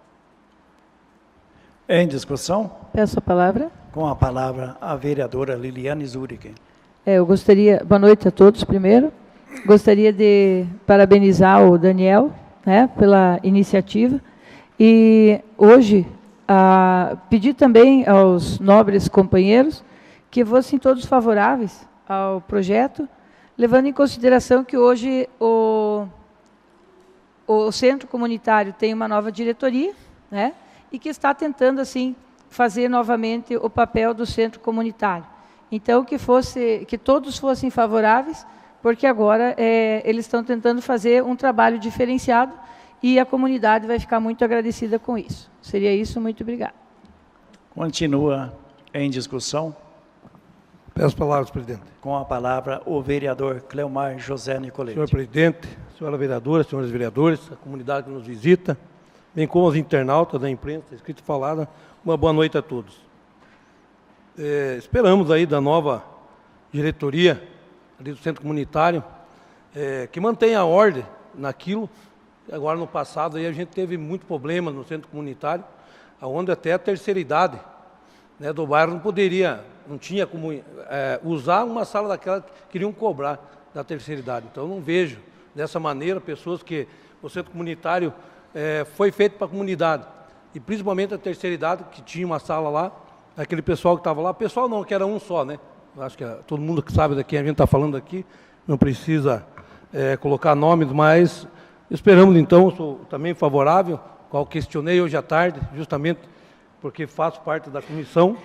Em discussão? Peço a palavra. Com a palavra a vereadora Liliane Zurich. Eu gostaria, boa noite a todos primeiro. Gostaria de parabenizar o Daniel, né, pela iniciativa. E hoje, pedir também aos nobres companheiros que fossem todos favoráveis ao projeto, levando em consideração que hoje o centro comunitário tem uma nova diretoria, né, e que está tentando, assim, fazer novamente o papel do centro comunitário. Então, que todos fossem favoráveis, porque agora eles estão tentando fazer um trabalho diferenciado e a comunidade vai ficar muito agradecida com isso. Seria isso, muito obrigada. Continua em discussão. Peço palavras, presidente. Com a palavra o vereador Cleomar José Nicolete. Senhor presidente, senhora vereadora, senhores vereadores, a comunidade que nos visita, bem como os internautas da imprensa, escrita e falada, uma boa noite a todos. Esperamos aí da nova diretoria ali do centro comunitário que mantenha a ordem naquilo. Agora, no passado, aí a gente teve muito problema no centro comunitário, onde até a terceira idade, né, do bairro não tinha como usar uma sala daquela que queriam cobrar da terceira idade. Então, eu não vejo dessa maneira pessoas que o centro comunitário foi feito para a comunidade, e principalmente a terceira idade, que tinha uma sala lá, aquele pessoal que estava lá, pessoal não, que era um só, né? Eu acho que todo mundo que sabe daqui, a gente está falando aqui, não precisa colocar nomes, mas esperamos então, sou também favorável, qual questionei hoje à tarde, justamente porque faço parte da comissão,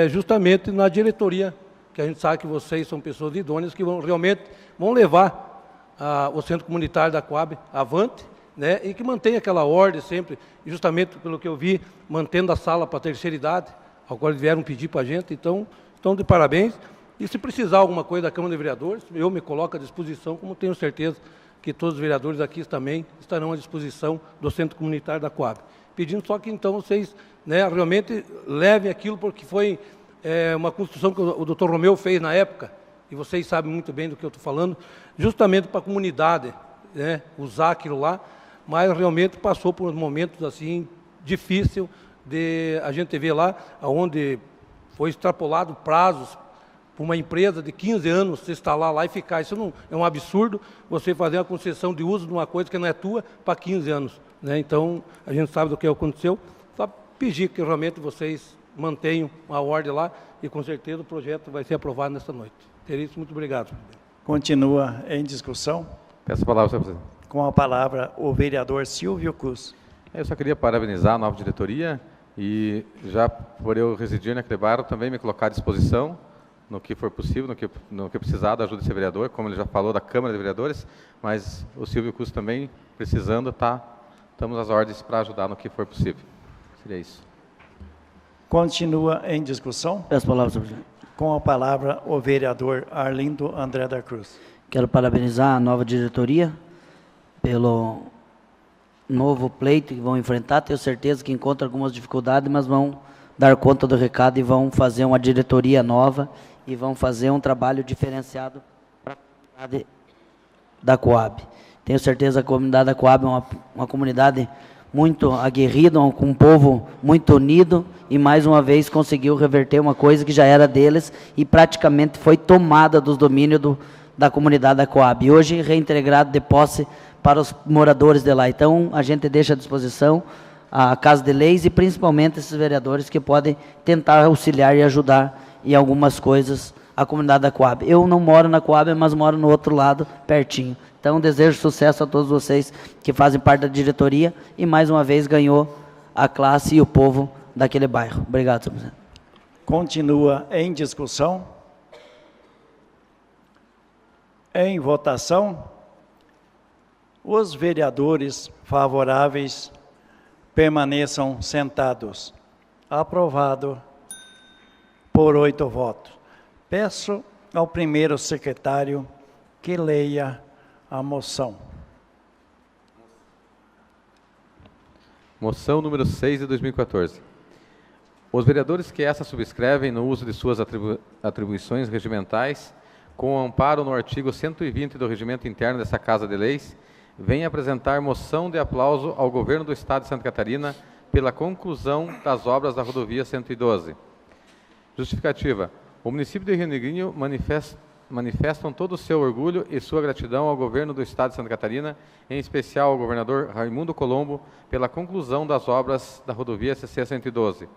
justamente na diretoria, que a gente sabe que vocês são pessoas idôneas que realmente vão levar o centro comunitário da Coab avante, né, e que mantém aquela ordem sempre, justamente pelo que eu vi, mantendo a sala para a terceira idade, ao qual eles vieram pedir para a gente. Então, estão de parabéns. E se precisar alguma coisa da Câmara de Vereadores, eu me coloco à disposição, como tenho certeza que todos os vereadores aqui também estarão à disposição do Centro Comunitário da Coab. Pedindo só que, então, vocês, né, realmente levem aquilo, porque foi uma construção que o doutor Romeu fez na época, e vocês sabem muito bem do que eu estou falando, justamente para a comunidade, né, usar aquilo lá, mas realmente passou por momentos assim difíceis de a gente ver lá, onde foi extrapolado prazos para uma empresa de 15 anos se instalar lá e ficar. Isso não é um absurdo, você fazer uma concessão de uso de uma coisa que não é tua para 15 anos. Né? Então, a gente sabe do que aconteceu. Só pedir que realmente vocês mantenham a ordem lá e com certeza o projeto vai ser aprovado nesta noite. Teria isso, muito obrigado, presidente. Continua em discussão. Peço a palavra, senhor presidente. Com a palavra o vereador Silvio Cus. Eu só queria parabenizar a nova diretoria e, já por eu residir naquele bairro, também me colocar à disposição no que for possível, no que precisar da ajuda desse vereador, como ele já falou da Câmara de Vereadores, mas o Silvio Cus também, precisando, estamos às ordens para ajudar no que for possível. Seria isso. Continua em discussão. Peço a palavra, senhor presidente. Com a palavra o vereador Arlindo André da Cruz. Quero parabenizar a nova diretoria pelo novo pleito que vão enfrentar. Tenho certeza que encontram algumas dificuldades, mas vão dar conta do recado e vão fazer uma diretoria nova e vão fazer um trabalho diferenciado para a comunidade da Coab. Tenho certeza que a comunidade da Coab é uma comunidade muito aguerrida, com um povo muito unido, e mais uma vez conseguiu reverter uma coisa que já era deles e praticamente foi tomada dos domínios da comunidade da Coab. E hoje reintegrado de posse para os moradores de lá. Então, a gente deixa à disposição a Casa de Leis e principalmente esses vereadores que podem tentar auxiliar e ajudar em algumas coisas a comunidade da Coab. Eu não moro na Coab, mas moro no outro lado, pertinho. Então, desejo sucesso a todos vocês que fazem parte da diretoria e, mais uma vez, ganhou a classe e o povo daquele bairro. Obrigado, senhor presidente. Continua em discussão. Em votação. Os vereadores favoráveis permaneçam sentados. Aprovado por 8 votos. Peço ao primeiro secretário que leia a moção. Moção número 6 de 2014. Os vereadores que essa subscrevem no uso de suas atribuições regimentais, com amparo no artigo 120 do Regimento Interno dessa Casa de Leis, vêm apresentar moção de aplauso ao Governo do Estado de Santa Catarina pela conclusão das obras da rodovia 112. Justificativa. O município de Rio Negrinho manifestam todo o seu orgulho e sua gratidão ao Governo do Estado de Santa Catarina, em especial ao governador Raimundo Colombo, pela conclusão das obras da rodovia SC 112.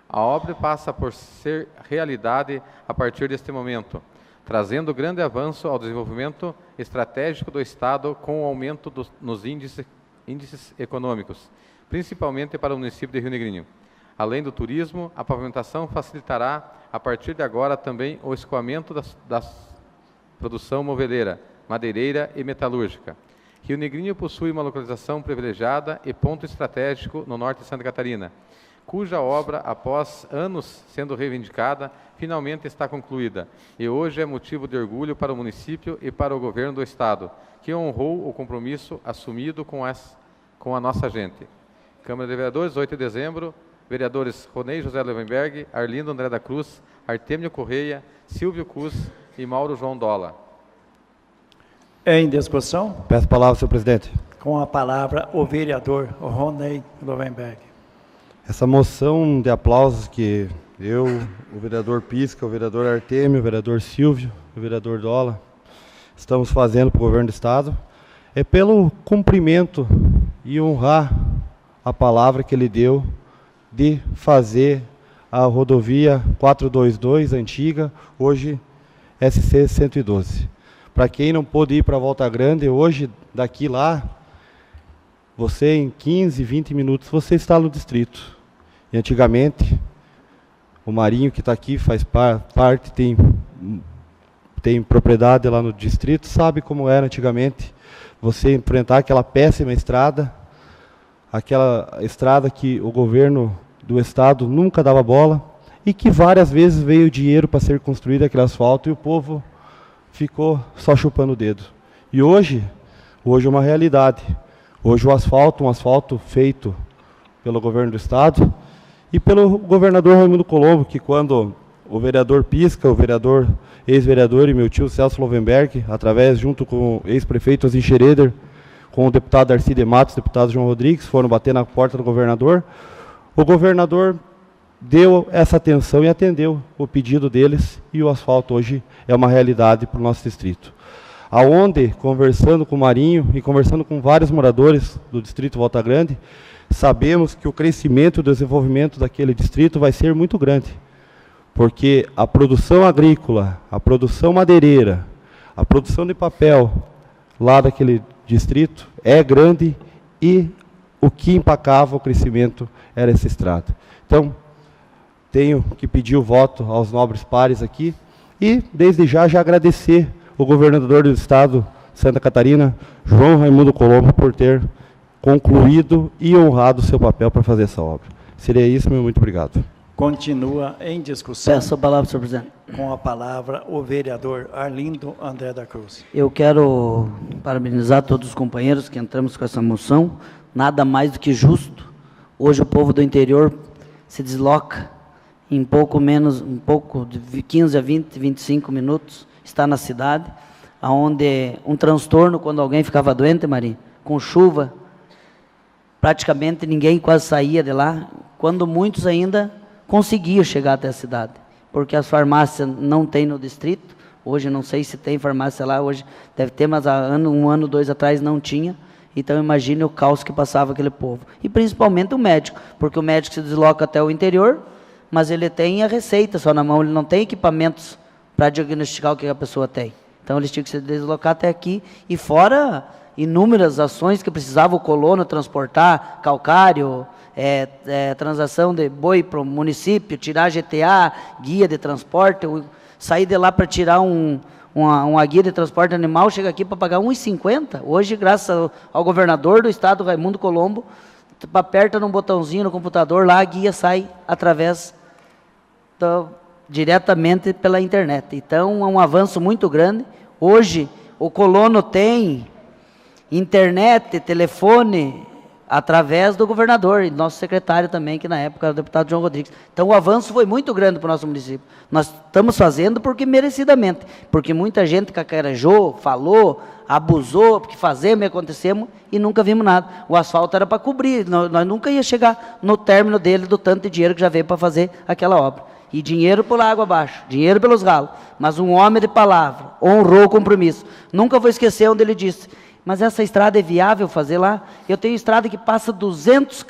A obra passa por ser realidade a partir deste momento, trazendo grande avanço ao desenvolvimento estratégico do Estado com o aumento nos índices econômicos, principalmente para o município de Rio Negrinho. Além do turismo, a pavimentação facilitará, a partir de agora, também o escoamento da produção moveleira, madeireira e metalúrgica. Rio Negrinho possui uma localização privilegiada e ponto estratégico no norte de Santa Catarina, cuja obra, após anos sendo reivindicada, finalmente está concluída, e hoje é motivo de orgulho para o município e para o governo do Estado, que honrou o compromisso assumido com a nossa gente. Câmara de Vereadores, 8 de dezembro, vereadores Ronei José Levenberg, Arlindo André da Cruz, Artêmio Correia, Silvio Cus e Mauro João Dola. Em discussão? Peço a palavra, senhor presidente. Com a palavra, o vereador Ronei Levenberg. Essa moção de aplausos que eu, o vereador Pisca, o vereador Artêmio, o vereador Silvio, o vereador Dola, estamos fazendo para o governo do Estado, é pelo cumprimento e honrar a palavra que ele deu de fazer a rodovia 422, antiga, hoje SC 112. Para quem não pôde ir para a Volta Grande, hoje, daqui lá, você em 15, 20 minutos, você está no distrito. E antigamente, o Marinho que está aqui faz parte, tem propriedade lá no distrito, sabe como era antigamente você enfrentar aquela péssima estrada, aquela estrada que o governo do Estado nunca dava bola e que várias vezes veio dinheiro para ser construído aquele asfalto e o povo ficou só chupando o dedo. E hoje é uma realidade. Hoje o asfalto, um asfalto feito pelo governo do Estado e pelo governador Raimundo Colombo, que quando o vereador Pisca, o vereador, ex-vereador e meu tio Celso Lovenberg, através, junto com o ex-prefeito Ozzy Schroeder, com o deputado Darcy de Matos, deputado João Rodrigues, foram bater na porta do governador, o governador deu essa atenção e atendeu o pedido deles, e o asfalto hoje é uma realidade para o nosso distrito. Aonde, conversando com o Marinho e conversando com vários moradores do distrito Volta Grande, sabemos que o crescimento e o desenvolvimento daquele distrito vai ser muito grande, porque a produção agrícola, a produção madeireira, a produção de papel lá daquele distrito é grande e o que empacava o crescimento era essa estrada. Então, tenho que pedir o voto aos nobres pares aqui e, desde já agradecer o governador do Estado de Santa Catarina, João Raimundo Colombo, por ter concluído e honrado o seu papel para fazer essa obra. Seria isso, meu muito obrigado. Continua em discussão. Peço a palavra, senhor presidente. Com a palavra, o vereador Arlindo André da Cruz. Eu quero parabenizar todos os companheiros que entramos com essa moção. Nada mais do que justo. Hoje o povo do interior se desloca em pouco de 15 a 20, 25 minutos, está na cidade, onde um transtorno, quando alguém ficava doente, Maria, com chuva, praticamente ninguém quase saía de lá, quando muitos ainda conseguiam chegar até a cidade, porque as farmácias não tem no distrito. Hoje não sei se tem farmácia lá, hoje deve ter, mas há um ano, 2 atrás não tinha. Então imagine o caos que passava aquele povo. E principalmente o médico, porque o médico se desloca até o interior, mas ele tem a receita só na mão, ele não tem equipamentos para diagnosticar o que a pessoa tem. Então eles tinham que se deslocar até aqui, e fora inúmeras ações que precisava o colono transportar, calcário, transação de boi para o município, tirar GTA, guia de transporte, sair de lá para tirar uma guia de transporte animal, chega aqui para pagar R$ 1,50. Hoje, graças ao governador do estado, Raimundo Colombo, aperta num botãozinho no computador, lá a guia sai através diretamente pela internet. Então, é um avanço muito grande. Hoje, o colono tem internet, telefone, através do governador e do nosso secretário também, que na época era o deputado João Rodrigues. Então o avanço foi muito grande para o nosso município. Nós estamos fazendo porque merecidamente, porque muita gente cacarejou, falou, abusou, porque fazemos e acontecemos e nunca vimos nada. O asfalto era para cobrir, nós nunca ia chegar no término dele do tanto de dinheiro que já veio para fazer aquela obra. E dinheiro por água abaixo, dinheiro pelos ralos. Mas um homem de palavra, honrou o compromisso. Nunca vou esquecer onde ele disse: mas essa estrada é viável fazer lá? Eu tenho estrada que passa 200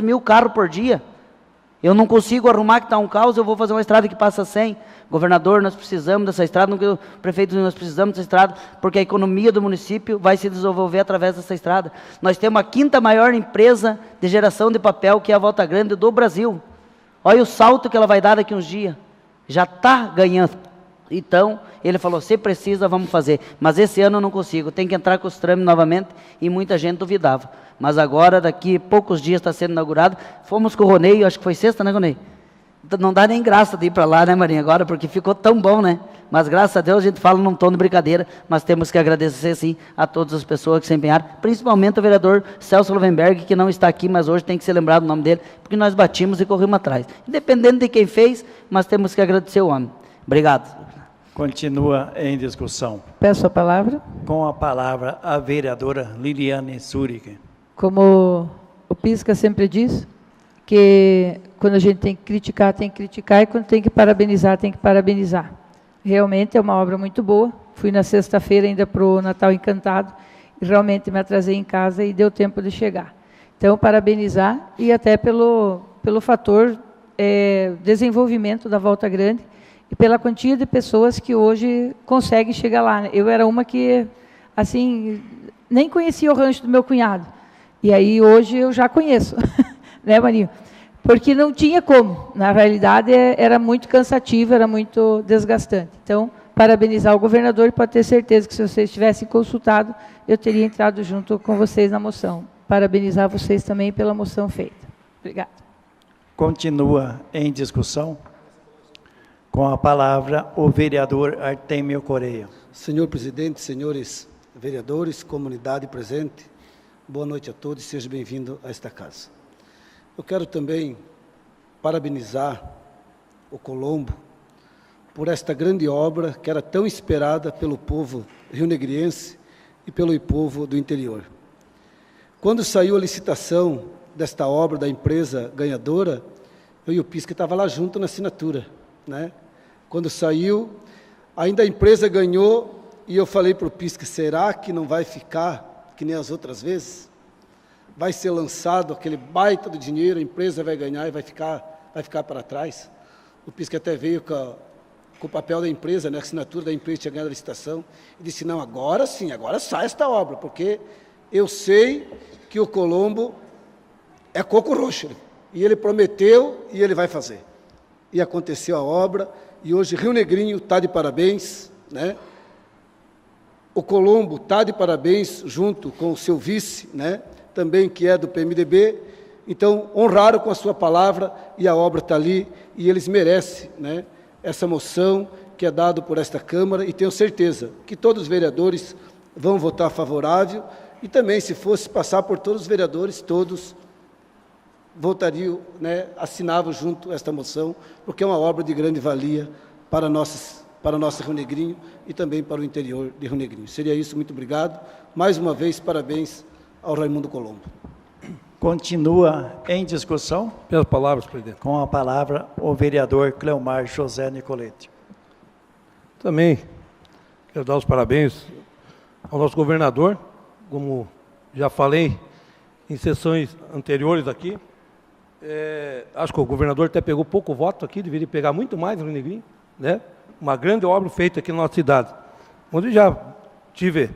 mil carros por dia. Eu não consigo arrumar, que está um caos, eu vou fazer uma estrada que passa 100. Governador, nós precisamos dessa estrada, prefeito, nós precisamos dessa estrada, porque a economia do município vai se desenvolver através dessa estrada. Nós temos a 5ª maior empresa de geração de papel, que é a Volta Grande do Brasil. Olha o salto que ela vai dar daqui uns dias. Já está ganhando. Então, ele falou, se precisa, vamos fazer. Mas esse ano eu não consigo, tem que entrar com os trâmites novamente, e muita gente duvidava. Mas agora, daqui a poucos dias, está sendo inaugurado. Fomos com o Ronei, acho que foi sexta, né, Ronei? Não dá nem graça de ir para lá, né, Marinha, agora, porque ficou tão bom, né? Mas, graças a Deus, a gente fala num tom de brincadeira, mas temos que agradecer, sim, a todas as pessoas que se empenharam, principalmente o vereador Celso Lovenberg, que não está aqui, mas hoje tem que ser lembrado o nome dele, porque nós batimos e corrimos atrás. Independente de quem fez, mas temos que agradecer o homem. Obrigado. Continua em discussão. Peço a palavra. Com a palavra, a vereadora Liliane Zurich. Como o Pisca sempre diz, que quando a gente tem que criticar, e quando tem que parabenizar, tem que parabenizar. Realmente é uma obra muito boa. Fui na sexta-feira ainda para o Natal Encantado, e realmente me atrasei em casa e deu tempo de chegar. Então, parabenizar, e até pelo fator desenvolvimento da Volta Grande, e pela quantia de pessoas que hoje conseguem chegar lá. Eu era uma que, assim, nem conhecia o rancho do meu cunhado. E aí, hoje, eu já conheço. Né, Marinho? Porque não tinha como. Na realidade, era muito cansativo, era muito desgastante. Então, parabenizar o governador, e pode ter certeza que, se vocês tivessem consultado, eu teria entrado junto com vocês na moção. Parabenizar vocês também pela moção feita. Obrigada. Continua em discussão. Com a palavra, o vereador Artemio Correia. Senhor presidente, senhores vereadores, comunidade presente, boa noite a todos e seja bem-vindo a esta casa. Eu quero também parabenizar o Colombo por esta grande obra que era tão esperada pelo povo rionegriense e pelo povo do interior. Quando saiu a licitação desta obra da empresa ganhadora, eu e o Pisca estava lá junto na assinatura, né? Quando saiu, ainda a empresa ganhou, e eu falei para o Pisca, será que não vai ficar que nem as outras vezes? Vai ser lançado aquele baita do dinheiro, a empresa vai ganhar e vai ficar para trás? O Pisca até veio com o papel da empresa, né, a assinatura da empresa tinha ganhado a licitação, e disse, não, agora sim, agora sai esta obra, porque eu sei que o Colombo é coco roxo, e ele prometeu e ele vai fazer. E aconteceu a obra, e hoje Rio Negrinho está de parabéns, né? O Colombo está de parabéns, junto com o seu vice, né? Também que é do PMDB, então honraram com a sua palavra, e a obra está ali, e eles merecem, né, essa moção que é dada por esta Câmara, e tenho certeza que todos os vereadores vão votar favorável, e também, se fosse passar por todos os vereadores, todos votariam, né, assinavam junto esta moção, porque é uma obra de grande valia para nosso Rio Negrinho e também para o interior de Rio Negrinho. Seria isso, muito obrigado. Mais uma vez, parabéns ao Raimundo Colombo. Continua em discussão. Pelas palavras, presidente. Com a palavra, o vereador Cleomar José Nicoletti. Também quero dar os parabéns ao nosso governador, como já falei em sessões anteriores aqui. Acho que o governador até pegou pouco voto aqui, deveria pegar muito mais no Rio Negrinho, né? Uma grande obra feita aqui na nossa cidade, onde já tive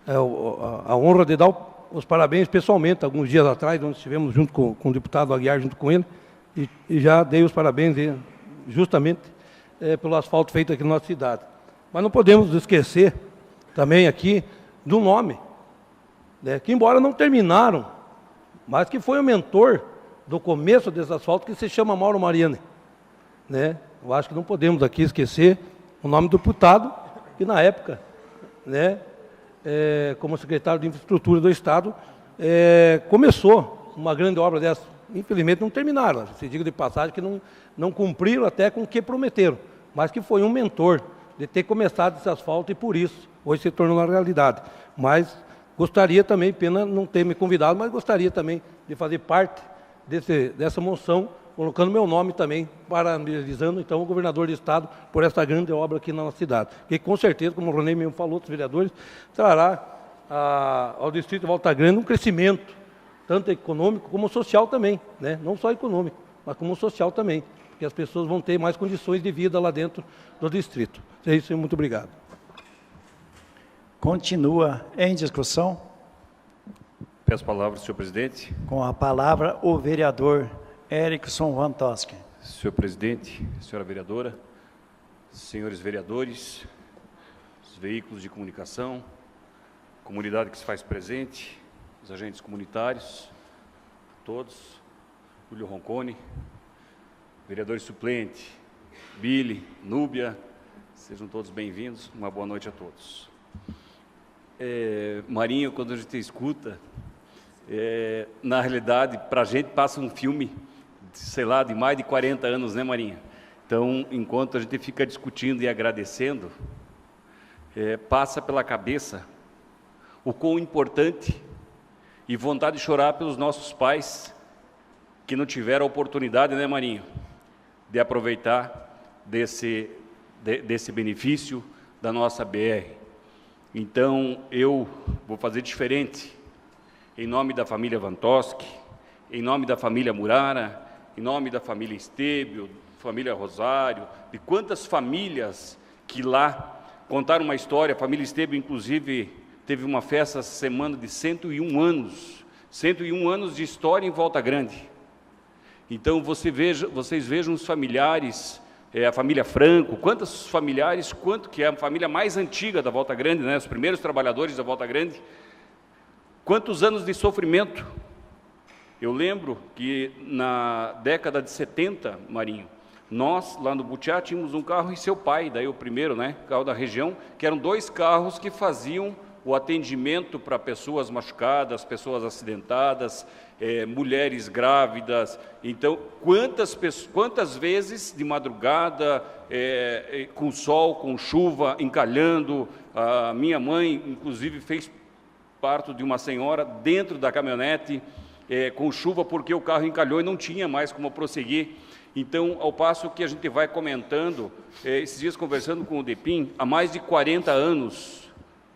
a honra de dar os parabéns pessoalmente, alguns dias atrás, onde estivemos junto com o deputado Aguiar, junto com ele, e já dei os parabéns justamente pelo asfalto feito aqui na nossa cidade. Mas não podemos esquecer também aqui do nome, né, que embora não terminaram, mas que foi o mentor do começo desse asfalto, que se chama Mauro Mariani, né? Eu acho que não podemos aqui esquecer o nome do deputado, que na época, né, como secretário de Infraestrutura do Estado, começou uma grande obra dessa. Infelizmente não terminaram, se diga de passagem que não cumpriram até com o que prometeram, mas que foi um mentor de ter começado esse asfalto e por isso hoje se tornou uma realidade. Mas gostaria também, pena não ter me convidado, mas gostaria também de fazer parte dessa moção, colocando meu nome também, parabenizando então o governador do estado por essa grande obra aqui na nossa cidade, que com certeza, como o Ronei mesmo falou, outros vereadores, trará ao distrito de Volta Grande um crescimento, tanto econômico como social também, né? Não só econômico, mas como social também, porque as pessoas vão ter mais condições de vida lá dentro do distrito. É isso, muito obrigado. Continua em discussão. Peço a palavra, senhor presidente. Com a palavra, o vereador Erickson Van Tosken. Senhor presidente, senhora vereadora, senhores vereadores, os veículos de comunicação, comunidade que se faz presente, os agentes comunitários, todos, Júlio Roncone, vereadores suplente, Billy, Núbia, sejam todos bem-vindos, uma boa noite a todos. Marinho, quando a gente escuta, na realidade, para a gente passa um filme, sei lá, de mais de 40 anos, né, Marinha? Então, enquanto a gente fica discutindo e agradecendo, passa pela cabeça o quão importante e vontade de chorar pelos nossos pais que não tiveram a oportunidade, né, Marinho, de aproveitar desse benefício da nossa BR. Então, eu vou fazer diferente, em nome da família Van Tosken, em nome da família Murara, em nome da família Estébio, família Rosário, de quantas famílias que lá contaram uma história. A família Estébio, inclusive, teve uma festa essa semana de 101 anos, 101 anos de história em Volta Grande. Então, vocês vejam os familiares, a família Franco, quantos familiares, quanto que é a família mais antiga da Volta Grande, né, os primeiros trabalhadores da Volta Grande, quantos anos de sofrimento. Eu lembro que na década de 70, Marinho, nós, lá no Butiá, tínhamos um carro e seu pai, daí o primeiro, né, carro da região, que eram 2 carros que faziam o atendimento para pessoas machucadas, pessoas acidentadas, mulheres grávidas. Então, quantas vezes de madrugada, com sol, com chuva, encalhando, a minha mãe, inclusive, fez parto de uma senhora dentro da caminhonete, com chuva, porque o carro encalhou e não tinha mais como prosseguir. Então, ao passo que a gente vai comentando, esses dias conversando com o DEPIM, há mais de 40 anos,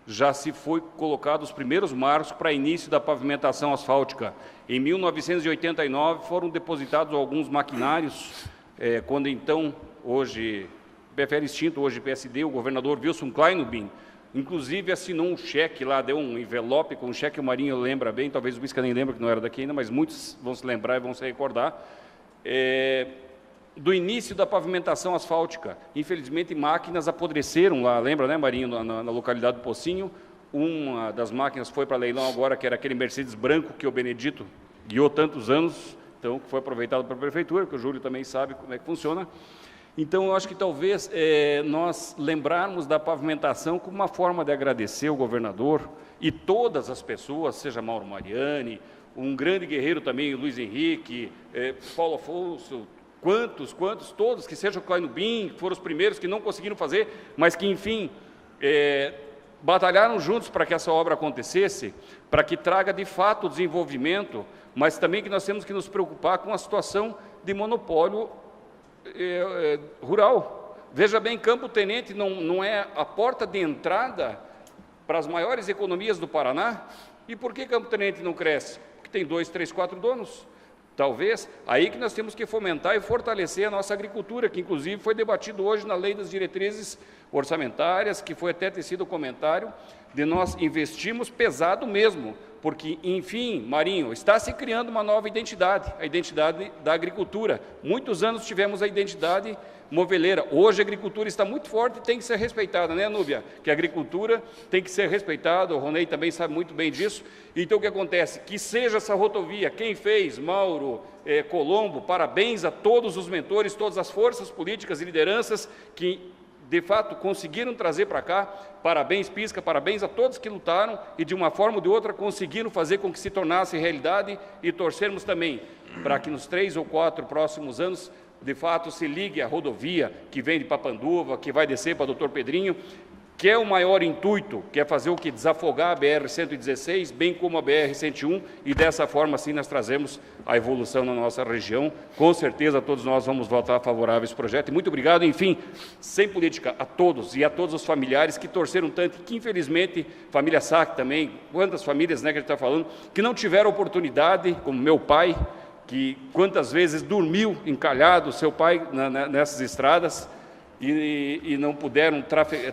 já se foi colocado os primeiros marcos para início da pavimentação asfáltica. Em 1989 foram depositados alguns maquinários, quando então, hoje, PFL extinto, hoje PSD, o governador Wilson Kleinubin, inclusive assinou um cheque lá, deu um envelope com um cheque, o Marinho lembra bem, talvez o Bisca nem lembra, que não era daqui ainda, mas muitos vão se lembrar e vão se recordar, do início da pavimentação asfáltica. Infelizmente, máquinas apodreceram lá, lembra, né, Marinho, na localidade do Pocinho. Uma das máquinas foi para leilão agora, que era aquele Mercedes branco que o Benedito guiou tantos anos, então, que foi aproveitado pela prefeitura, que o Júlio também sabe como é que funciona. Então, eu acho que talvez nós lembrarmos da pavimentação como uma forma de agradecer o governador e todas as pessoas, seja Mauro Mariani, um grande guerreiro também, Luiz Henrique, Paulo Afonso, todos, que seja o Kleinubin, que foram os primeiros que não conseguiram fazer, mas que, enfim, batalharam juntos para que essa obra acontecesse, para que traga, de fato, o desenvolvimento, mas também que nós temos que nos preocupar com a situação de monopólio rural. Veja bem, Campo Tenente não é a porta de entrada para as maiores economias do Paraná. E por que Campo Tenente não cresce? Porque tem 2, 3, 4 donos. Talvez, aí que nós temos que fomentar e fortalecer a nossa agricultura, que inclusive foi debatido hoje na Lei das Diretrizes Orçamentárias, que foi até tecido o comentário, de nós investirmos pesado mesmo, porque, enfim, Marinho, está se criando uma nova identidade, a identidade da agricultura. Muitos anos tivemos a identidade moveleira. Hoje a agricultura está muito forte e tem que ser respeitada, né, Núbia? Que a agricultura tem que ser respeitada, o Ronei também sabe muito bem disso. Então, o que acontece? Que seja essa rodovia, quem fez, Mauro, Colombo, parabéns a todos os mentores, todas as forças políticas e lideranças que de fato, conseguiram trazer para cá. Parabéns, Pisca, parabéns a todos que lutaram e, de uma forma ou de outra, conseguiram fazer com que se tornasse realidade, e torcermos também para que nos 3 ou 4 próximos anos, de fato, se ligue a rodovia que vem de Papanduva, que vai descer para Doutor Pedrinho, que é o maior intuito, que é fazer o que? Desafogar a BR-116, bem como a BR-101, e dessa forma, assim, nós trazemos a evolução na nossa região. Com certeza, todos nós vamos votar favorável a esse projeto. E muito obrigado, enfim, sem política, a todos e a todos os familiares que torceram tanto, que infelizmente, família SAC também, quantas famílias, né, que a gente está falando, que não tiveram oportunidade, como meu pai, que quantas vezes dormiu encalhado, seu pai, nessas estradas, e não puderam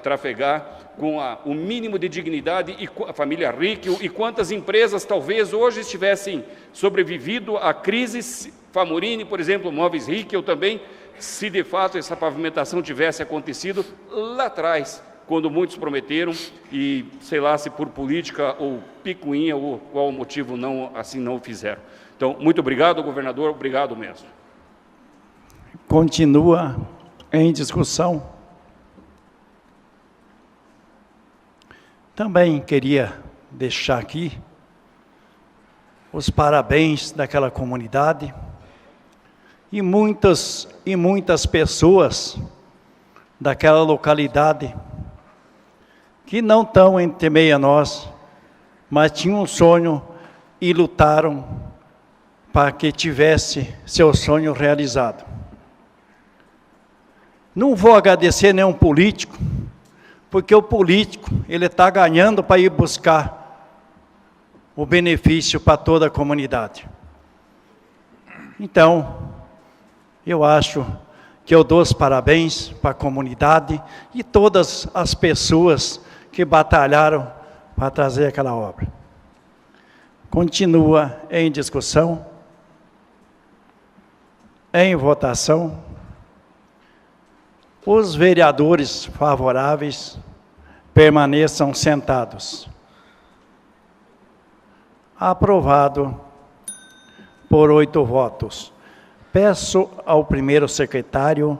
trafegar com o mínimo de dignidade, e a família Ríquel, e quantas empresas talvez hoje estivessem sobrevivido à crise. Famorini, por exemplo, Móveis Ríquel também, se de fato essa pavimentação tivesse acontecido lá atrás, quando muitos prometeram, e sei lá se por política ou picuinha ou qual motivo assim não o fizeram. Então, muito obrigado, governador, obrigado mesmo. Continua em discussão. Também queria deixar aqui os parabéns daquela comunidade e muitas pessoas daquela localidade que não estão entre meio a nós, mas tinham um sonho e lutaram para que tivesse seu sonho realizado. Não vou agradecer nenhum político, porque o político, ele está ganhando para ir buscar o benefício para toda a comunidade. Então, eu acho que eu dou os parabéns para a comunidade e todas as pessoas que batalharam para trazer aquela obra. Continua em discussão, em votação. Os vereadores favoráveis permaneçam sentados. Aprovado por 8 votos. Peço ao primeiro secretário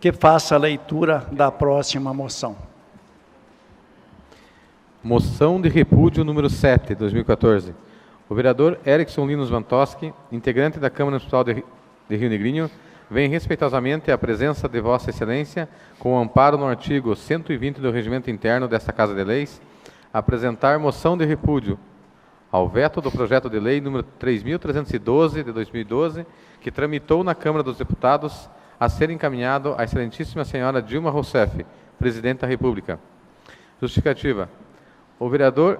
que faça a leitura da próxima moção. Moção de repúdio número 7, 2014. O vereador Erickson Linos Vantoski, integrante da Câmara Municipal de Rio Negrinho, vem respeitosamente à presença de Vossa Excelência, com amparo no artigo 120 do Regimento Interno desta Casa de Leis, apresentar moção de repúdio ao veto do projeto de lei número 3.312 de 2012, que tramitou na Câmara dos Deputados, a ser encaminhado à Excelentíssima Senhora Dilma Rousseff, Presidente da República. Justificativa. O vereador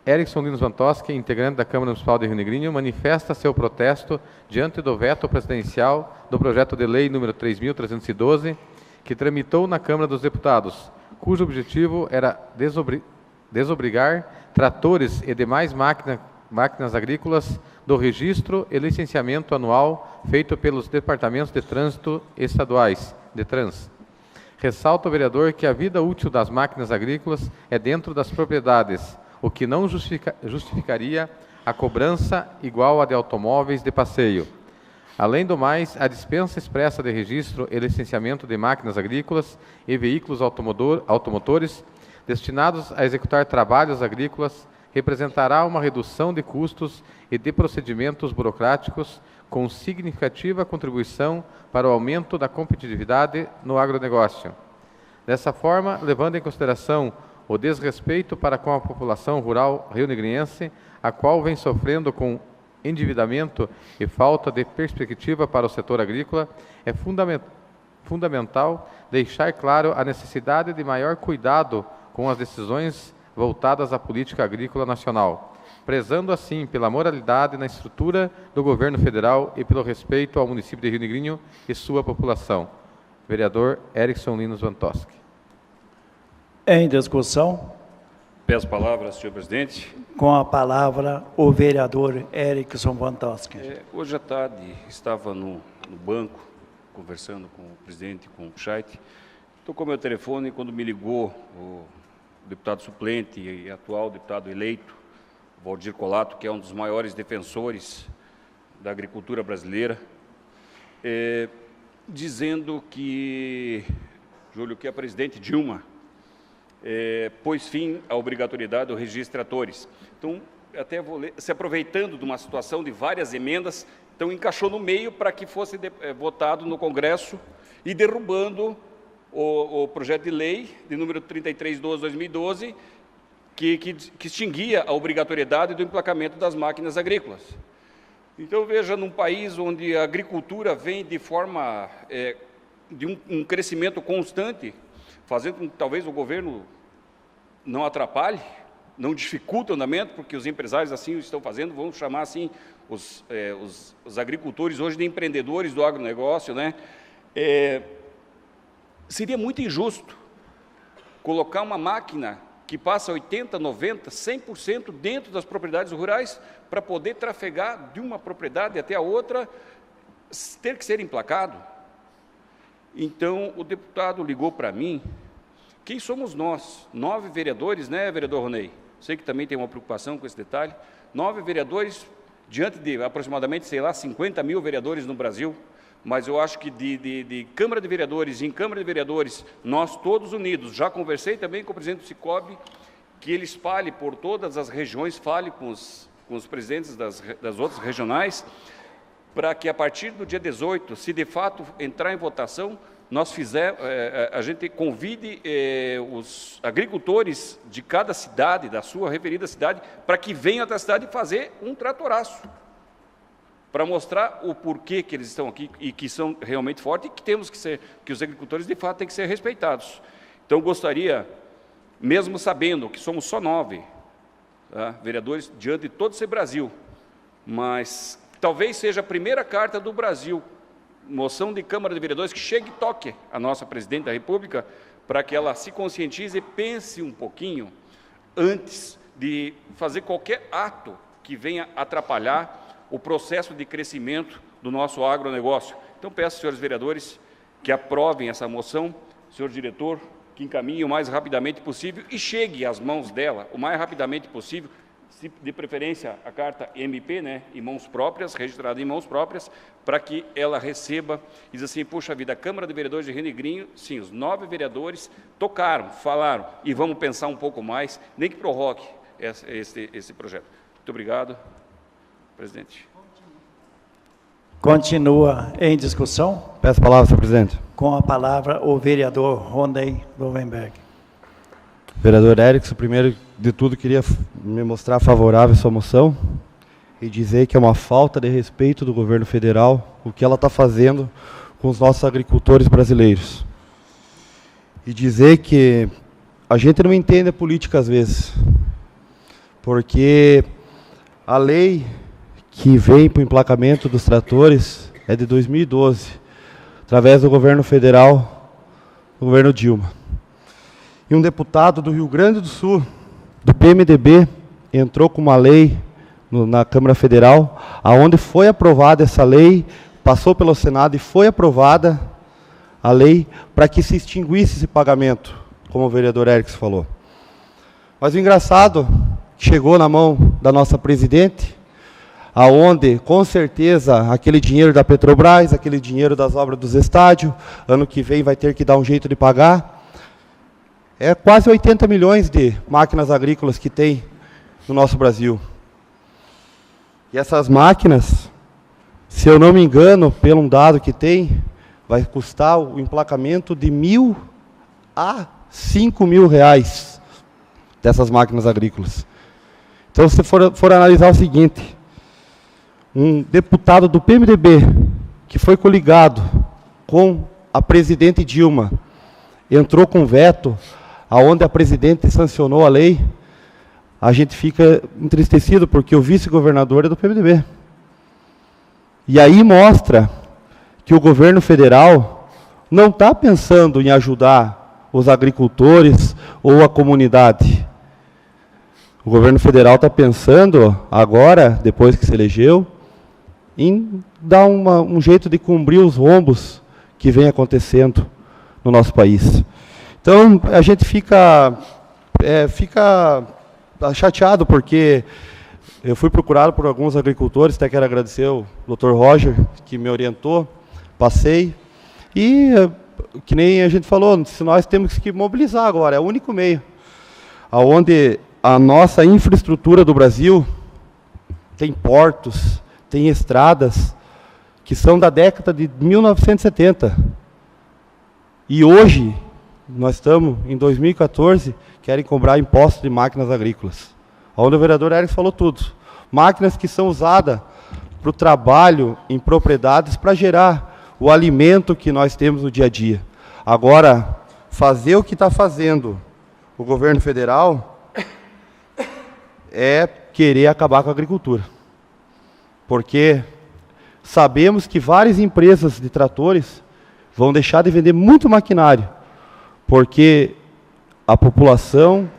Erickson Linos Vantoski, integrante da Câmara Municipal de Rio Negrinho, manifesta seu protesto diante do veto presidencial do projeto de lei número 3.312, que tramitou na Câmara dos Deputados, cujo objetivo era desobrigar tratores e demais máquinas agrícolas do registro e licenciamento anual feito pelos Departamentos de Trânsito Estaduais, DETRANS. Ressalta o vereador que a vida útil das máquinas agrícolas é dentro das propriedades, o que não justificaria a cobrança igual à de automóveis de passeio. Além do mais, a dispensa expressa de registro e licenciamento de máquinas agrícolas e veículos automotores destinados a executar trabalhos agrícolas representará uma redução de custos e de procedimentos burocráticos com significativa contribuição para o aumento da competitividade no agronegócio. Dessa forma, levando em consideração o desrespeito para com a população rural rionegriense, a qual vem sofrendo com endividamento e falta de perspectiva para o setor agrícola, é fundamental deixar claro a necessidade de maior cuidado com as decisões voltadas à política agrícola nacional, prezando assim pela moralidade na estrutura do governo federal e pelo respeito ao município de Rio Negrinho e sua população. Vereador Erickson Linos Vantoski. Em discussão. Peço palavras, senhor presidente. Com a palavra, o vereador Erickson Vantoski. Hoje à tarde estava no banco, conversando com o presidente, com o Scheidt. Tocou meu telefone quando me ligou o deputado suplente e atual deputado eleito, Valdir Colato, que é um dos maiores defensores da agricultura brasileira, dizendo que Júlio, que a presidente Dilma pôs fim à obrigatoriedade do registro de tratores. Então, até vou ler, se aproveitando de uma situação de várias emendas, então encaixou no meio para que fosse votado no Congresso e derrubando o projeto de lei de número 33/2012, que extinguia a obrigatoriedade do emplacamento das máquinas agrícolas. Então, veja, num país onde a agricultura vem de forma de um crescimento constante, fazendo com que talvez o governo não atrapalhe, não dificulte o andamento, porque os empresários assim o estão fazendo, vamos chamar assim os agricultores hoje de empreendedores do agronegócio, né? Seria muito injusto colocar uma máquina que passa 80%, 90%, 100% dentro das propriedades rurais para poder trafegar de uma propriedade até a outra, ter que ser emplacado. Então, o deputado ligou para mim. Quem somos nós? 9 vereadores, né, vereador Ronei? Sei que também tem uma preocupação com esse detalhe. 9 vereadores, diante de aproximadamente, sei lá, 50 mil vereadores no Brasil, mas eu acho que de Câmara de Vereadores em Câmara de Vereadores, nós todos unidos, já conversei também com o presidente do Sicob, que ele espalhe por todas as regiões, fale com os presidentes das outras regionais, para que a partir do dia 18, se de fato entrar em votação, a gente convide os agricultores de cada cidade, da sua referida cidade, para que venham até a cidade fazer um tratoraço, para mostrar o porquê que eles estão aqui e que são realmente fortes e que os agricultores de fato têm que ser respeitados. Então, gostaria, mesmo sabendo que somos só 9 vereadores diante de todo esse Brasil, mas talvez seja a primeira carta do Brasil, moção de Câmara de Vereadores, que chegue e toque a nossa Presidente da República, para que ela se conscientize e pense um pouquinho antes de fazer qualquer ato que venha atrapalhar o processo de crescimento do nosso agronegócio. Então, peço, senhores vereadores, que aprovem essa moção, senhor diretor, que encaminhe o mais rapidamente possível e chegue às mãos dela o mais rapidamente possível, de preferência a carta MP, né, em mãos próprias, registrada em mãos próprias, para que ela receba, e diz assim, puxa vida, a Câmara de Vereadores de Rio Negrinho, sim, os 9 vereadores tocaram, falaram, e vamos pensar um pouco mais, nem que prorrogue esse projeto. Muito obrigado, presidente. Continua em discussão. Peço a palavra, senhor presidente. Com a palavra o vereador Ronei Lovenberg. Vereador Erickson, primeiro de tudo, queria me mostrar favorável à sua moção e dizer que é uma falta de respeito do governo federal o que ela está fazendo com os nossos agricultores brasileiros. E dizer que a gente não entende a política às vezes, porque a lei que vem para o emplacamento dos tratores é de 2012, através do governo federal, do governo Dilma. E um deputado do Rio Grande do Sul, do PMDB, entrou com uma lei na Câmara Federal, aonde foi aprovada essa lei, passou pelo Senado e foi aprovada a lei para que se extinguisse esse pagamento, como o vereador Erickson falou. Mas o engraçado, chegou na mão da nossa presidente, aonde, com certeza, aquele dinheiro da Petrobras, aquele dinheiro das obras dos estádios, ano que vem vai ter que dar um jeito de pagar, é quase 80 milhões de máquinas agrícolas que tem no nosso Brasil. E essas máquinas, se eu não me engano, pelo um dado que tem, vai custar o emplacamento de R$1.000 a R$5.000 dessas máquinas agrícolas. Então, se for analisar o seguinte, um deputado do PMDB, que foi coligado com a presidente Dilma, entrou com veto, aonde a presidente sancionou a lei, a gente fica entristecido, porque o vice-governador é do PMDB. E aí mostra que o governo federal não está pensando em ajudar os agricultores ou a comunidade. O governo federal está pensando, agora, depois que se elegeu, em dar um jeito de cobrir os rombos que vem acontecendo no nosso país. Então, a gente fica chateado, porque eu fui procurado por alguns agricultores, até quero agradecer o Dr. Roger, que me orientou, passei, e que nem a gente falou, se nós temos que mobilizar agora, é o único meio. Onde a nossa infraestrutura do Brasil tem portos, tem estradas, que são da década de 1970. E hoje, nós estamos em 2014, querem cobrar impostos de máquinas agrícolas. Onde o vereador Érico falou tudo. Máquinas que são usadas para o trabalho em propriedades para gerar o alimento que nós temos no dia a dia. Agora, fazer o que está fazendo o governo federal é querer acabar com a agricultura. Porque sabemos que várias empresas de tratores vão deixar de vender muito maquinário, porque a população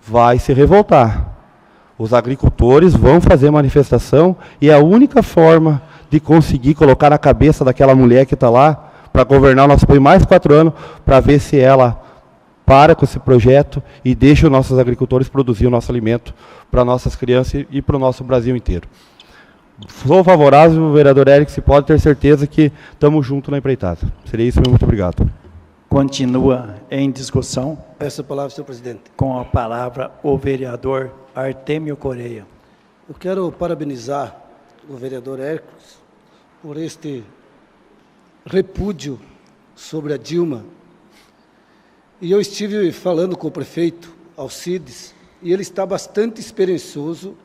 vai se revoltar. Os agricultores vão fazer manifestação e é a única forma de conseguir colocar na cabeça daquela mulher que está lá para governar o nosso país mais 4 anos, para ver se ela para com esse projeto e deixa os nossos agricultores produzir o nosso alimento para nossas crianças e para o nosso Brasil inteiro. Sou favorável, vereador Érico, se pode ter certeza que estamos juntos na empreitada. Seria isso, muito obrigado. Continua em discussão. Peço a palavra, senhor presidente. Com a palavra, o vereador Artêmio Correia. Eu quero parabenizar o vereador Érico por este repúdio sobre a Dilma. E eu estive falando com o prefeito Alcides, e ele está bastante esperançoso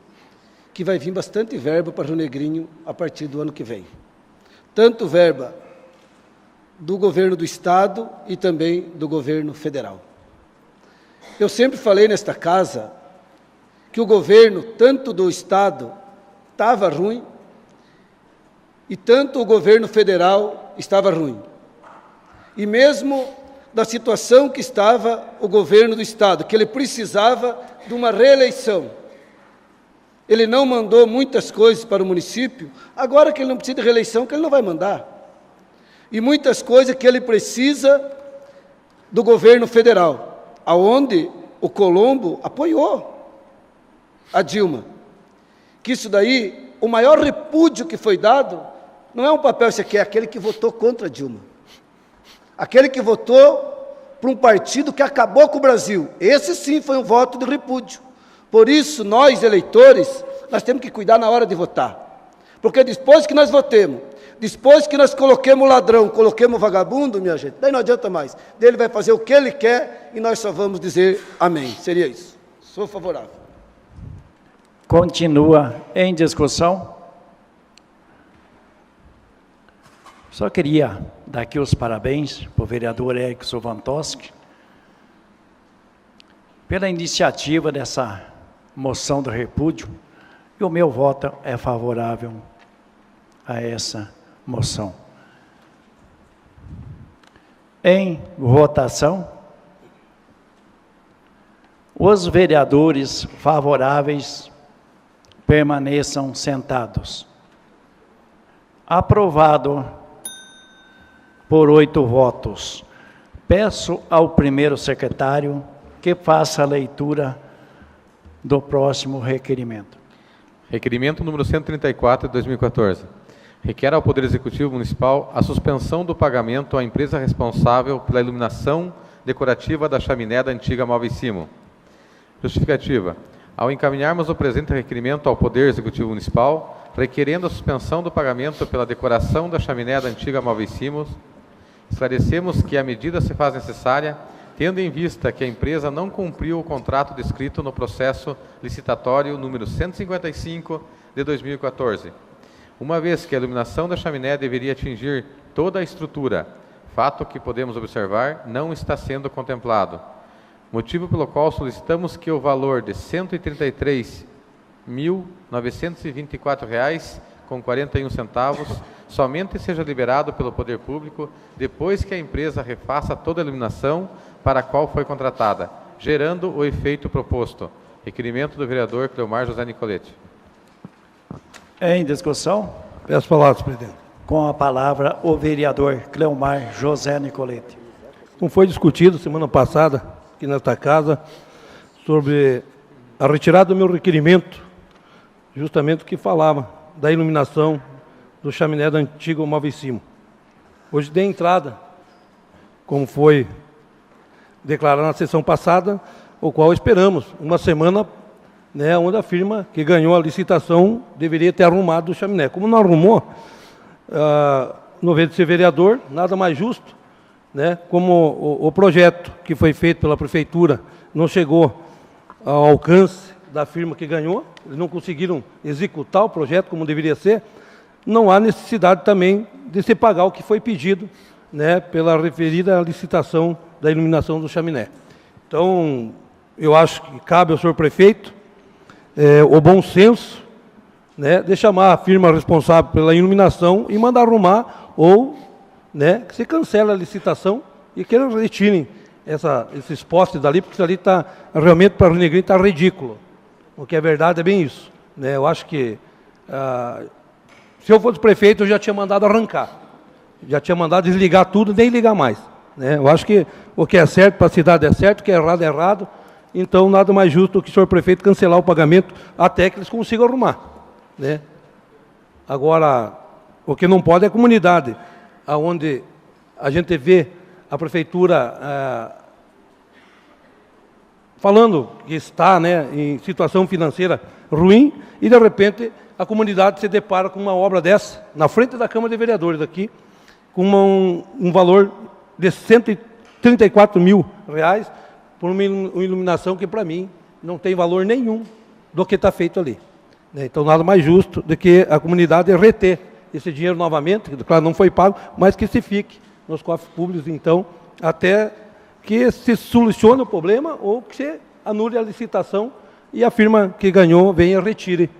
que vai vir bastante verba para Rio Negrinho a partir do ano que vem. Tanto verba do governo do Estado e também do governo federal. Eu sempre falei nesta casa que o governo, tanto do Estado, estava ruim, e tanto o governo federal estava ruim. E mesmo da situação que estava o governo do Estado, que ele precisava de uma reeleição. Ele não mandou muitas coisas para o município, agora que ele não precisa de reeleição, que ele não vai mandar. E muitas coisas que ele precisa do governo federal, aonde o Colombo apoiou a Dilma. Que isso daí, o maior repúdio que foi dado, não é um papel, isso aqui é aquele que votou contra a Dilma. Aquele que votou para um partido que acabou com o Brasil. Esse sim foi um voto de repúdio. Por isso, nós, eleitores, nós temos que cuidar na hora de votar. Porque depois que nós votemos, depois que nós coloquemos o ladrão, coloquemos o vagabundo, minha gente, daí não adianta mais. Ele vai fazer o que ele quer e nós só vamos dizer amém. Seria isso. Sou favorável. Continua em discussão. Só queria dar aqui os parabéns para o vereador Érico Sovantoski pela iniciativa dessa moção do repúdio, e o meu voto é favorável a essa moção. Em votação, os vereadores favoráveis permaneçam sentados. Aprovado por 8 votos. Peço ao primeiro secretário que faça a leitura do próximo requerimento. Requerimento número 134 de 2014. Requer ao Poder Executivo Municipal a suspensão do pagamento à empresa responsável pela iluminação decorativa da chaminé da antiga Móveis Simo. Justificativa. Ao encaminharmos o presente requerimento ao Poder Executivo Municipal, requerendo a suspensão do pagamento pela decoração da chaminé da antiga Móveis Simo, esclarecemos que a medida se faz necessária, tendo em vista que a empresa não cumpriu o contrato descrito no processo licitatório número 155 de 2014, uma vez que a iluminação da chaminé deveria atingir toda a estrutura, fato que podemos observar não está sendo contemplado, motivo pelo qual solicitamos que o valor de R$ 133.924,41 somente seja liberado pelo Poder Público depois que a empresa refaça toda a iluminação para a qual foi contratada, gerando o efeito proposto. Requerimento do vereador Cleomar José Nicolete. Em discussão? Peço palavras, presidente. Com a palavra, o vereador Cleomar José Nicolete. Como foi discutido semana passada aqui nesta casa, sobre a retirada do meu requerimento, justamente o que falava da iluminação do chaminé do antigo Móveis Simo. Hoje dei entrada como foi declarado na sessão passada, o qual esperamos uma semana, né, onde a firma que ganhou a licitação deveria ter arrumado o chaminé. Como não arrumou, no vez de ser vereador, nada mais justo, né, como o projeto que foi feito pela prefeitura não chegou ao alcance da firma que ganhou, eles não conseguiram executar o projeto como deveria ser, não há necessidade também de se pagar o que foi pedido, né, pela referida licitação da iluminação do chaminé. Então, eu acho que cabe ao senhor prefeito o bom senso, né, de chamar a firma responsável pela iluminação e mandar arrumar, ou, né, que se cancele a licitação e que eles retirem esses postes dali, porque isso ali está, realmente, para o Negrinho, está ridículo. O que é verdade é bem isso, né? Eu acho que, se eu fosse prefeito, eu já tinha mandado arrancar, já tinha mandado desligar tudo, nem ligar mais, né? Eu acho que o que é certo para a cidade é certo, o que é errado é errado, então nada mais justo do que o senhor prefeito cancelar o pagamento até que eles consigam arrumar, né? Agora, o que não pode é a comunidade, onde a gente vê a prefeitura falando que está, né, em situação financeira ruim, e de repente a comunidade se depara com uma obra dessa, na frente da Câmara de Vereadores aqui, com um valor de R$134 mil, por uma iluminação que, para mim, não tem valor nenhum do que está feito ali, né? Então, nada mais justo do que a comunidade reter esse dinheiro novamente, que, claro, não foi pago, mas que se fique nos cofres públicos, então, até que se solucione o problema ou que se anule a licitação e a firma que ganhou venha e retire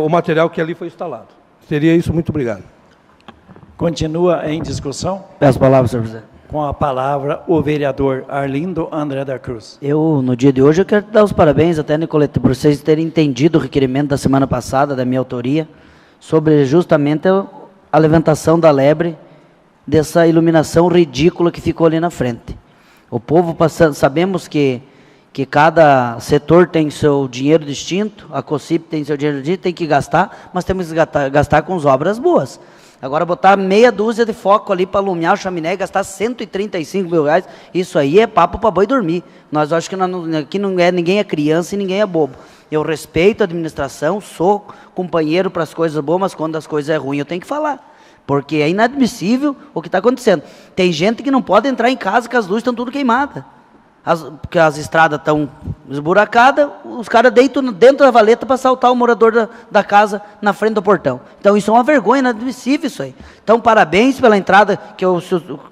o material que ali foi instalado. Seria isso, muito obrigado. Continua em discussão? Peço a palavra, senhor presidente. Com a palavra, o vereador Arlindo André da Cruz. Eu, no dia de hoje, eu quero dar os parabéns até, Nicolete, por vocês terem entendido o requerimento da semana passada, da minha autoria, sobre justamente a levantação da lebre dessa iluminação ridícula que ficou ali na frente. O povo, sabemos que cada setor tem seu dinheiro distinto, a COCIP tem seu dinheiro distinto, tem que gastar, mas temos que gastar com as obras boas. Agora, botar meia dúzia de foco ali para iluminar o chaminé e gastar R$135 mil, isso aí é papo para boi dormir. Nós acho que aqui ninguém é criança e ninguém é bobo. Eu respeito a administração, sou companheiro para as coisas boas, mas quando as coisas é ruins eu tenho que falar. Porque é inadmissível o que está acontecendo. Tem gente que não pode entrar em casa, que as luzes estão tudo queimadas. Porque as estradas estão esburacadas, os caras deitam dentro da valeta para assaltar o morador da casa na frente do portão. Então isso é uma vergonha, inadmissível isso aí. Então parabéns pela entrada, que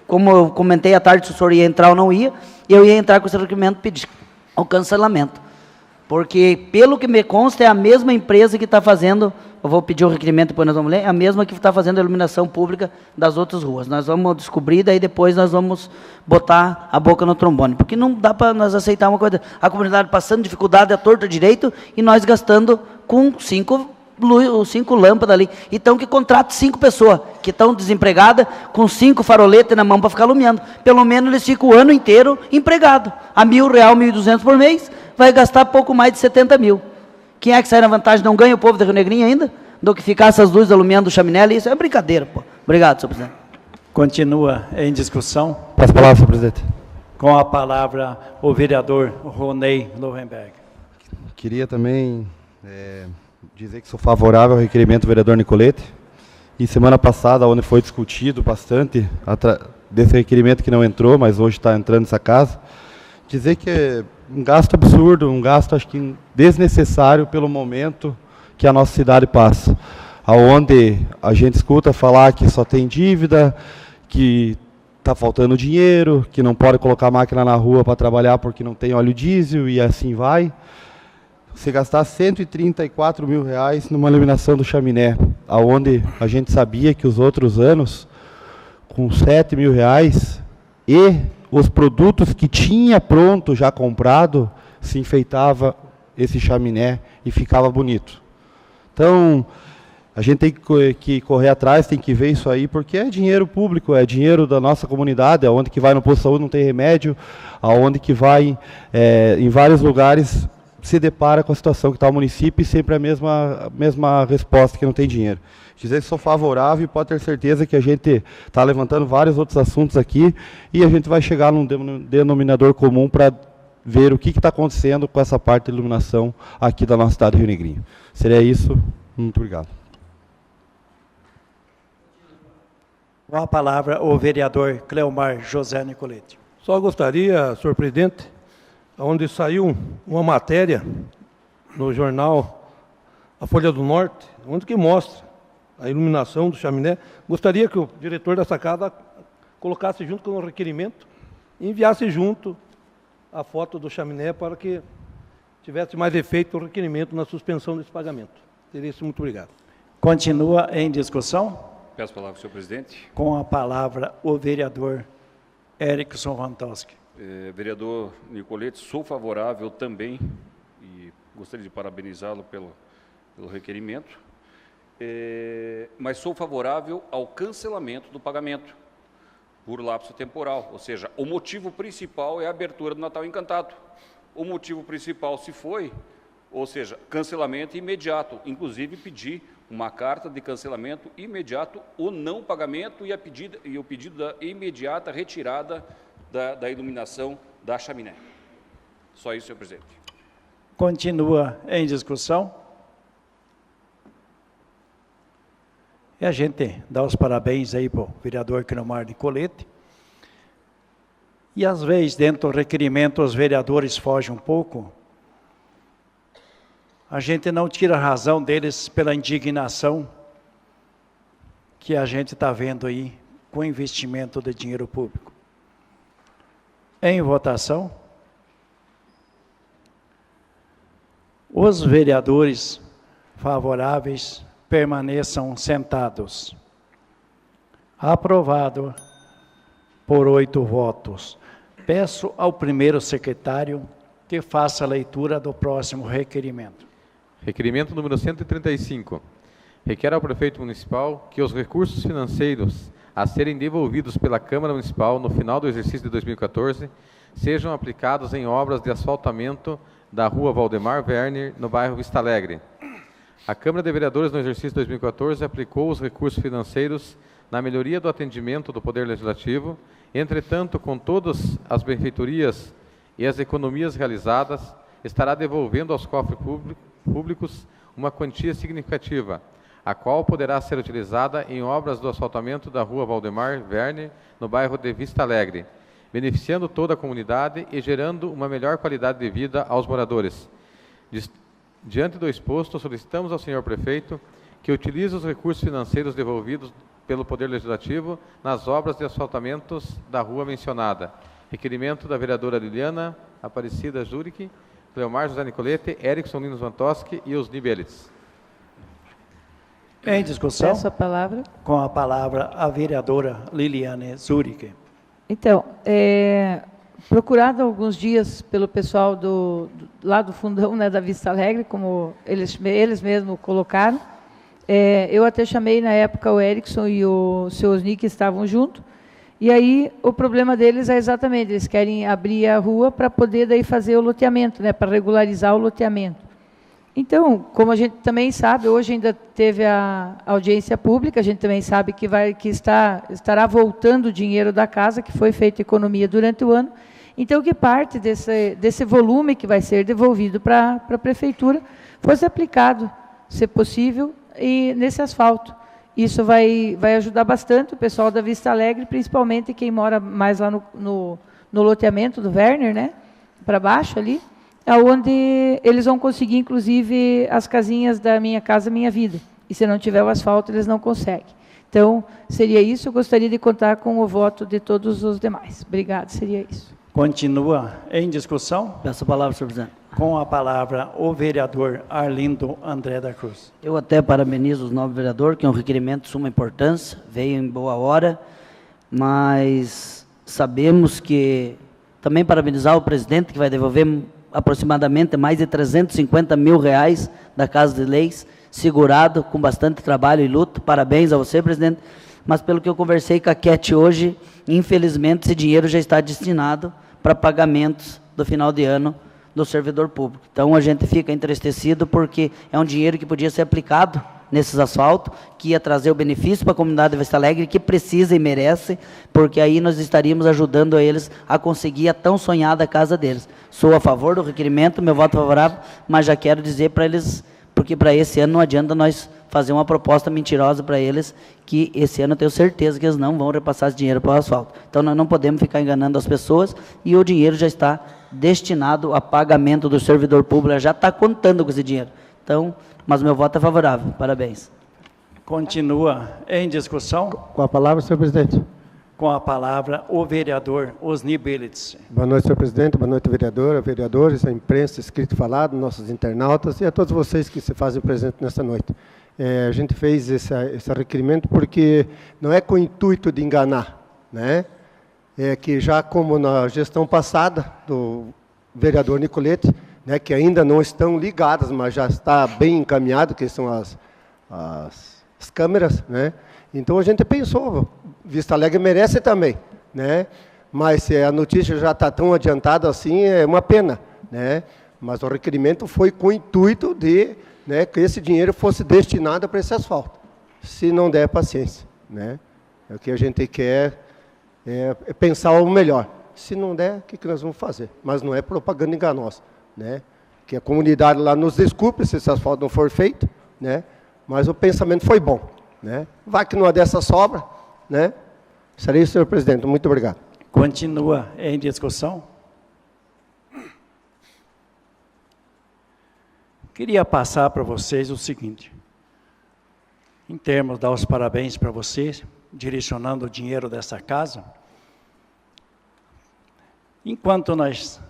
como eu comentei à tarde, se o senhor ia entrar ou não ia, eu ia entrar com esse requerimento pedir o cancelamento. Porque, pelo que me consta, é a mesma empresa que está fazendo, eu vou pedir o requerimento, depois nós vamos ler, é a mesma que está fazendo a iluminação pública das outras ruas. Nós vamos descobrir, daí depois nós vamos botar a boca no trombone. Porque não dá para nós aceitar uma coisa, a comunidade passando dificuldade à torta direito e nós gastando com 5 lâmpadas ali. Então que contrate 5 pessoas que estão desempregadas, com 5 faroletes na mão para ficar iluminando. Pelo menos eles ficam o ano inteiro empregados. A R$1.000, R$1.200 por mês, vai gastar pouco mais de 70 mil. Quem é que sai na vantagem? Não ganha o povo de Rio Negrinho ainda? Do que ficar essas luzes iluminando o chaminé ali? Isso é brincadeira, pô. Obrigado, senhor presidente. Continua em discussão. Passo a palavra, senhor presidente. Com a palavra, o vereador Ronei Lohenberg. Queria também dizer que sou favorável ao requerimento do vereador Nicolete. E semana passada, onde foi discutido bastante desse requerimento que não entrou, mas hoje está entrando nessa casa, dizer que é um gasto absurdo, um gasto, acho que desnecessário pelo momento que a nossa cidade passa. Onde a gente escuta falar que só tem dívida, que está faltando dinheiro, que não pode colocar a máquina na rua para trabalhar porque não tem óleo diesel e assim vai. Você gastar R$134 mil numa iluminação do chaminé, onde a gente sabia que os outros anos, com R$7 mil, e os produtos que tinha pronto, já comprado, se enfeitava esse chaminé e ficava bonito. Então, a gente tem que correr atrás, tem que ver isso aí, porque é dinheiro público, é dinheiro da nossa comunidade, aonde que vai no posto de saúde não tem remédio, aonde que vai em vários lugares se depara com a situação que está o município e sempre a mesma resposta, que não tem dinheiro. Dizer que sou favorável e pode ter certeza que a gente está levantando vários outros assuntos aqui e a gente vai chegar num denominador comum para ver o que está acontecendo com essa parte de iluminação aqui da nossa cidade de Rio Negrinho. Seria isso. Muito obrigado. Com a palavra o vereador Cleomar José Nicoletti. Só gostaria, senhor presidente, onde saiu uma matéria no jornal A Folha do Norte, onde que mostra a iluminação do chaminé. Gostaria que o diretor dessa casa colocasse junto com o requerimento e enviasse junto a foto do chaminé para que tivesse mais efeito o requerimento na suspensão desse pagamento. Seria isso, muito obrigado. Continua em discussão. Peço a palavra, senhor presidente. Com a palavra o vereador Erickson Vantoski. Vereador Nicoletti, sou favorável também e gostaria de parabenizá-lo pelo requerimento, mas sou favorável ao cancelamento do pagamento por lapso temporal, ou seja, o motivo principal é a abertura do Natal Encantado. O motivo principal se foi, ou seja, cancelamento imediato, inclusive pedir uma carta de cancelamento imediato, o não pagamento e o pedido da imediata retirada da iluminação da chaminé. Só isso, senhor presidente. Continua em discussão. E a gente dá os parabéns aí para o vereador Cleomar Nicoletti. E às vezes, dentro do requerimento, os vereadores fogem um pouco. A gente não tira a razão deles pela indignação que a gente está vendo aí com o investimento de dinheiro público. Em votação, os vereadores favoráveis permaneçam sentados. Aprovado por 8 votos. Peço ao primeiro secretário que faça a leitura do próximo requerimento. Requerimento número 135. Requer ao prefeito municipal que os recursos financeiros a serem devolvidos pela Câmara Municipal no final do exercício de 2014 sejam aplicados em obras de asfaltamento da rua Valdemar Werner, no bairro Vista Alegre. A Câmara de Vereadores, no exercício 2014, aplicou os recursos financeiros na melhoria do atendimento do Poder Legislativo. Entretanto, com todas as benfeitorias e as economias realizadas, estará devolvendo aos cofres públicos uma quantia significativa, a qual poderá ser utilizada em obras do asfaltamento da rua Valdemar Werner, no bairro de Vista Alegre, beneficiando toda a comunidade e gerando uma melhor qualidade de vida aos moradores. Diante do exposto, solicitamos ao senhor prefeito que utilize os recursos financeiros devolvidos pelo Poder Legislativo nas obras de asfaltamentos da rua mencionada. Requerimento da vereadora Liliana Aparecida Juric, Cleomar José Nicoletti, Erickson Linos Vantoski e Osni Belitz. Em discussão, Peço a palavra. com a palavra a vereadora Liliane Zurich. Então, procurado alguns dias pelo pessoal lá do fundão, né, da Vista Alegre, como eles mesmos colocaram, eu até chamei na época o Erickson e o seu Osni, que estavam junto, e aí o problema deles é exatamente, eles querem abrir a rua para poder daí fazer o loteamento, né, para regularizar o loteamento. Então, como a gente também sabe, hoje ainda teve a audiência pública, a gente também sabe que estará voltando o dinheiro da casa, que foi feita economia durante o ano, então que parte desse volume que vai ser devolvido para a prefeitura fosse aplicado, se possível, e nesse asfalto. Isso vai ajudar bastante o pessoal da Vista Alegre, principalmente quem mora mais lá no loteamento do Werner, né, para baixo ali, onde eles vão conseguir, inclusive, as casinhas da Minha Casa Minha Vida. E se não tiver o asfalto, eles não conseguem. Então, seria isso. Eu gostaria de contar com o voto de todos os demais. Obrigado, seria isso. Continua em discussão. Peço a palavra, senhor presidente. Com a palavra o vereador Arlindo André da Cruz. Eu até parabenizo os novos vereadores, que é um requerimento de suma importância, veio em boa hora, mas sabemos que também parabenizar o presidente, que vai devolver aproximadamente mais de 350 mil reais da Casa de Leis, segurado, com bastante trabalho e luta. Parabéns a você, presidente. Mas pelo que eu conversei com a Cat hoje, infelizmente esse dinheiro já está destinado para pagamentos do final de ano do servidor público. Então, a gente fica entristecido porque é um dinheiro que podia ser aplicado nesses asfaltos, que ia trazer o benefício para a comunidade de Vista Alegre, que precisa e merece, porque aí nós estaríamos ajudando eles a conseguir a tão sonhada casa deles. Sou a favor do requerimento, meu voto favorável, mas já quero dizer para eles, porque para esse ano não adianta nós fazer uma proposta mentirosa para eles, que esse ano eu tenho certeza que eles não vão repassar esse dinheiro para o asfalto. Então, nós não podemos ficar enganando as pessoas, e o dinheiro já está destinado a pagamento do servidor público, já está contando com esse dinheiro. Então, mas meu voto é favorável. Parabéns. Continua em discussão. Com a palavra, senhor presidente. Com a palavra, o vereador Osni Belitz. Boa noite, senhor presidente. Boa noite, vereadora, vereadores, a imprensa, escrito e falado, nossos internautas e a todos vocês que se fazem presente nesta noite. A gente fez esse requerimento porque não é com o intuito de enganar, né? É que já como na gestão passada do vereador Nicolete, né, que ainda não estão ligadas, mas já está bem encaminhado, que são as câmeras, né? Então a gente pensou, Vista Alegre merece também, né? Mas se a notícia já está tão adiantada assim, é uma pena, né? Mas o requerimento foi com o intuito de, né, que esse dinheiro fosse destinado para esse asfalto. Se não der, paciência, né? É o que a gente quer, é pensar o melhor. Se não der, o que nós vamos fazer? Mas não é propaganda enganosa, né? Que a comunidade lá nos desculpe se esse asfalto não for feito, né? Mas o pensamento foi bom, né? Vai que numa dessa sobra, né? Será isso, senhor presidente. Muito obrigado. Continua em discussão. Queria passar para vocês o seguinte, em termos de dar os parabéns para vocês, direcionando o dinheiro dessa casa. Enquanto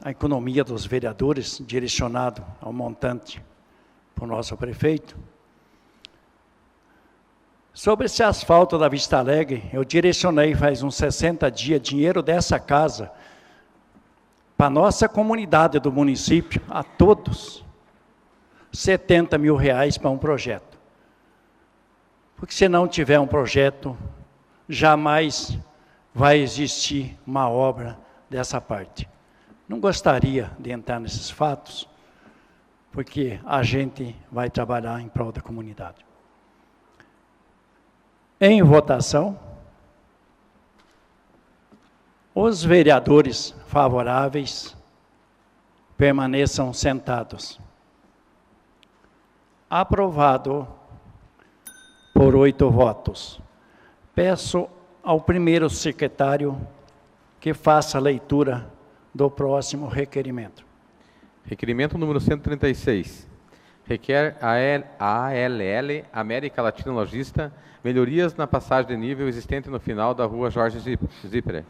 a economia dos vereadores, direcionado ao montante para o nosso prefeito, sobre esse asfalto da Vista Alegre, eu direcionei faz uns 60 dias dinheiro dessa casa para a nossa comunidade do município, a todos, 70 mil reais para um projeto. Porque se não tiver um projeto, jamais vai existir uma obra dessa parte. Não gostaria de entrar nesses fatos, porque a gente vai trabalhar em prol da comunidade. Em votação, os vereadores favoráveis permaneçam sentados. Aprovado por 8 votos. Peço ao primeiro secretário que faça a leitura do próximo requerimento. Requerimento número 136. Requer a ALL, América Latina Logista, melhorias na passagem de nível existente no final da rua Jorge Zipper.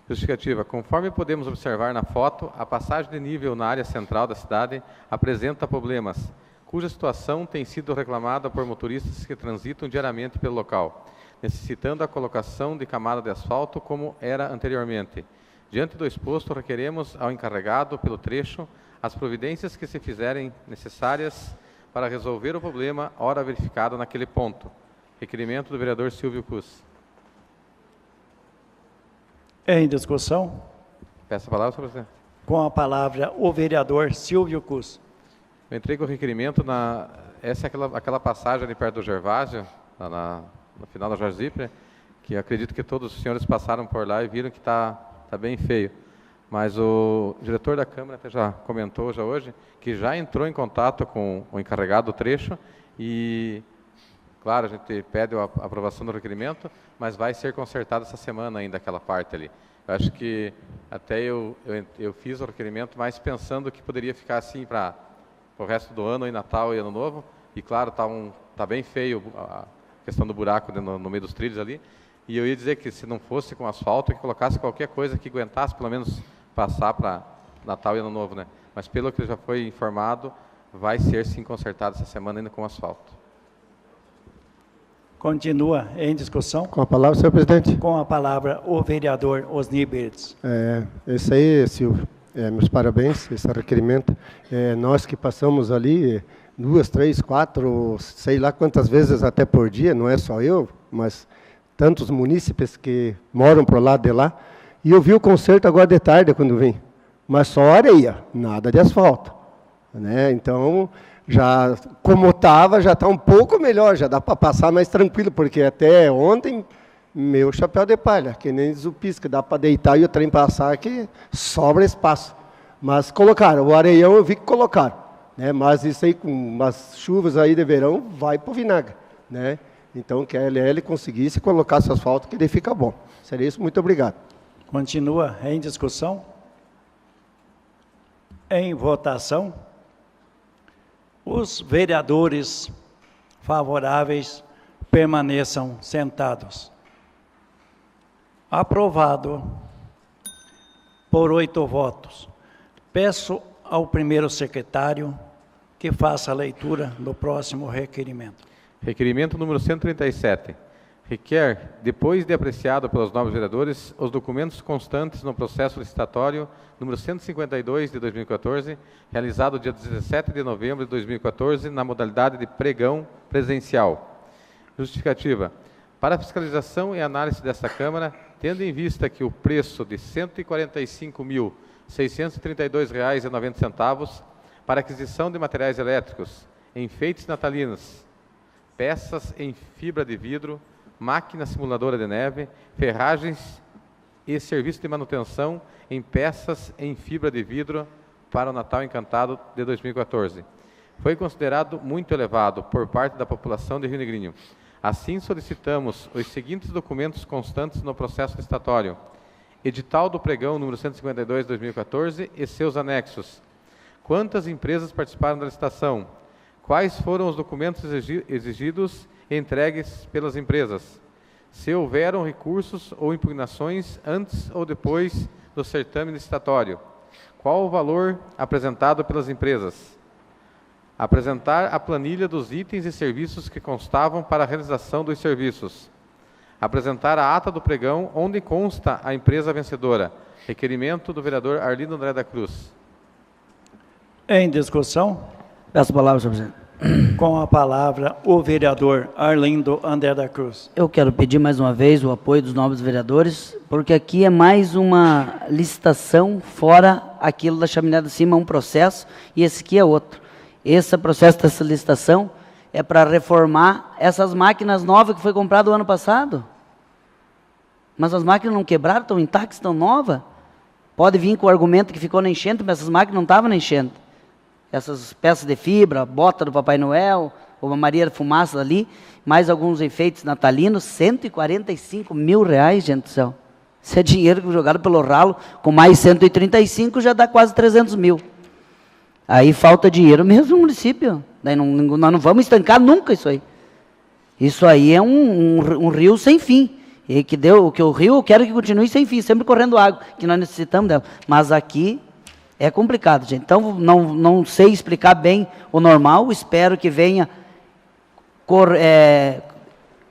Justificativa. Conforme podemos observar na foto, a passagem de nível na área central da cidade apresenta problemas, cuja situação tem sido reclamada por motoristas que transitam diariamente pelo local, necessitando a colocação de camada de asfalto como era anteriormente. Diante do exposto, requeremos ao encarregado pelo trecho as providências que se fizerem necessárias para resolver o problema, ora verificado naquele ponto. Requerimento do vereador Silvio Cus. Em discussão? Peço a palavra, senhor presidente. Com a palavra, o vereador Silvio Cus. Eu entrego o requerimento essa é aquela passagem ali perto do Gervásio, no final da Jorge Zipper, que eu acredito que todos os senhores passaram por lá e viram que está bem feio. Mas o diretor da Câmara até já comentou já hoje que já entrou em contato com o encarregado do trecho e, claro, a gente pede a aprovação do requerimento, mas vai ser consertado essa semana ainda aquela parte ali. Eu acho que até eu fiz o requerimento mais pensando que poderia ficar assim para o resto do ano, e Natal e Ano Novo, e claro, tá bem feio a questão do buraco no meio dos trilhos ali, e eu ia dizer que se não fosse com asfalto, que colocasse qualquer coisa que aguentasse pelo menos passar para Natal e Ano Novo, né? Mas pelo que já foi informado, vai ser sim consertado essa semana ainda com asfalto. Continua em discussão. Com a palavra, senhor presidente. Com a palavra, o vereador Osni Belitz. Esse aí, Silvio, meus parabéns, esse requerimento. Nós que passamos ali 2, 3, 4, sei lá quantas vezes até por dia, não é só eu, mas tantos munícipes que moram para o lado de lá. E eu vi o concerto agora de tarde, quando vim. mas só areia, nada de asfalto, né? Então, já como estava, já está um pouco melhor, já dá para passar mais tranquilo, porque até ontem, meu chapéu de palha, que nem diz o Pisca, dá para deitar e o trem passar que sobra espaço. Mas colocaram, o areião eu vi que colocaram, né? Mas isso aí, com umas chuvas aí de verão, vai para o vinagre, né? Então, que a LL conseguisse colocar esse asfalto, que daí fica bom. Seria isso, muito obrigado. Continua em discussão. Em votação. Os vereadores favoráveis permaneçam sentados. Aprovado por 8 votos. Peço ao primeiro secretário que faça a leitura do próximo requerimento. Requerimento número 137. Requer, depois de apreciado pelos nobres vereadores, os documentos constantes no processo licitatório número 152 de 2014, realizado dia 17 de novembro de 2014, na modalidade de pregão presencial. Justificativa. Para a fiscalização e análise desta Câmara, tendo em vista que o preço de R$ 145.632,90 para aquisição de materiais elétricos, enfeites natalinos, peças em fibra de vidro, máquina simuladora de neve, ferragens e serviço de manutenção em peças em fibra de vidro para o Natal Encantado de 2014. Foi considerado muito elevado por parte da população de Rio Negrinho. Assim, solicitamos os seguintes documentos constantes no processo licitatório: edital do pregão número 152 de 2014 e seus anexos. Quantas empresas participaram da licitação? Quais foram os documentos exigidos e entregues pelas empresas? Se houveram recursos ou impugnações antes ou depois do certame licitatório? Qual o valor apresentado pelas empresas? Apresentar a planilha dos itens e serviços que constavam para a realização dos serviços. Apresentar a ata do pregão onde consta a empresa vencedora. Requerimento do vereador Arlindo André da Cruz. Em discussão? Peço a palavra, senhor presidente. Com a palavra, o vereador Arlindo André da Cruz. Eu quero pedir mais uma vez o apoio dos nobres vereadores, porque aqui é mais uma licitação fora aquilo da chaminé de cima, um processo, e esse aqui é outro. Esse processo dessa licitação é para reformar essas máquinas novas que foi comprado o ano passado. Mas as máquinas não quebraram, estão intactas, estão novas. Pode vir com o argumento que ficou na enchente, mas essas máquinas não estavam na enchente. Essas peças de fibra, bota do Papai Noel, uma Maria de Fumaça ali, mais alguns enfeites natalinos, R$145 mil, gente do céu. Isso é dinheiro jogado pelo ralo, com mais 135 já dá quase 300 mil. Aí falta dinheiro mesmo no município. Daí nós não vamos estancar nunca isso aí. Isso aí é um rio sem fim. E que o rio eu quero que continue sem fim, sempre correndo água, que nós necessitamos dela. Mas aqui é complicado, gente. Então, não sei explicar bem o normal, espero que venha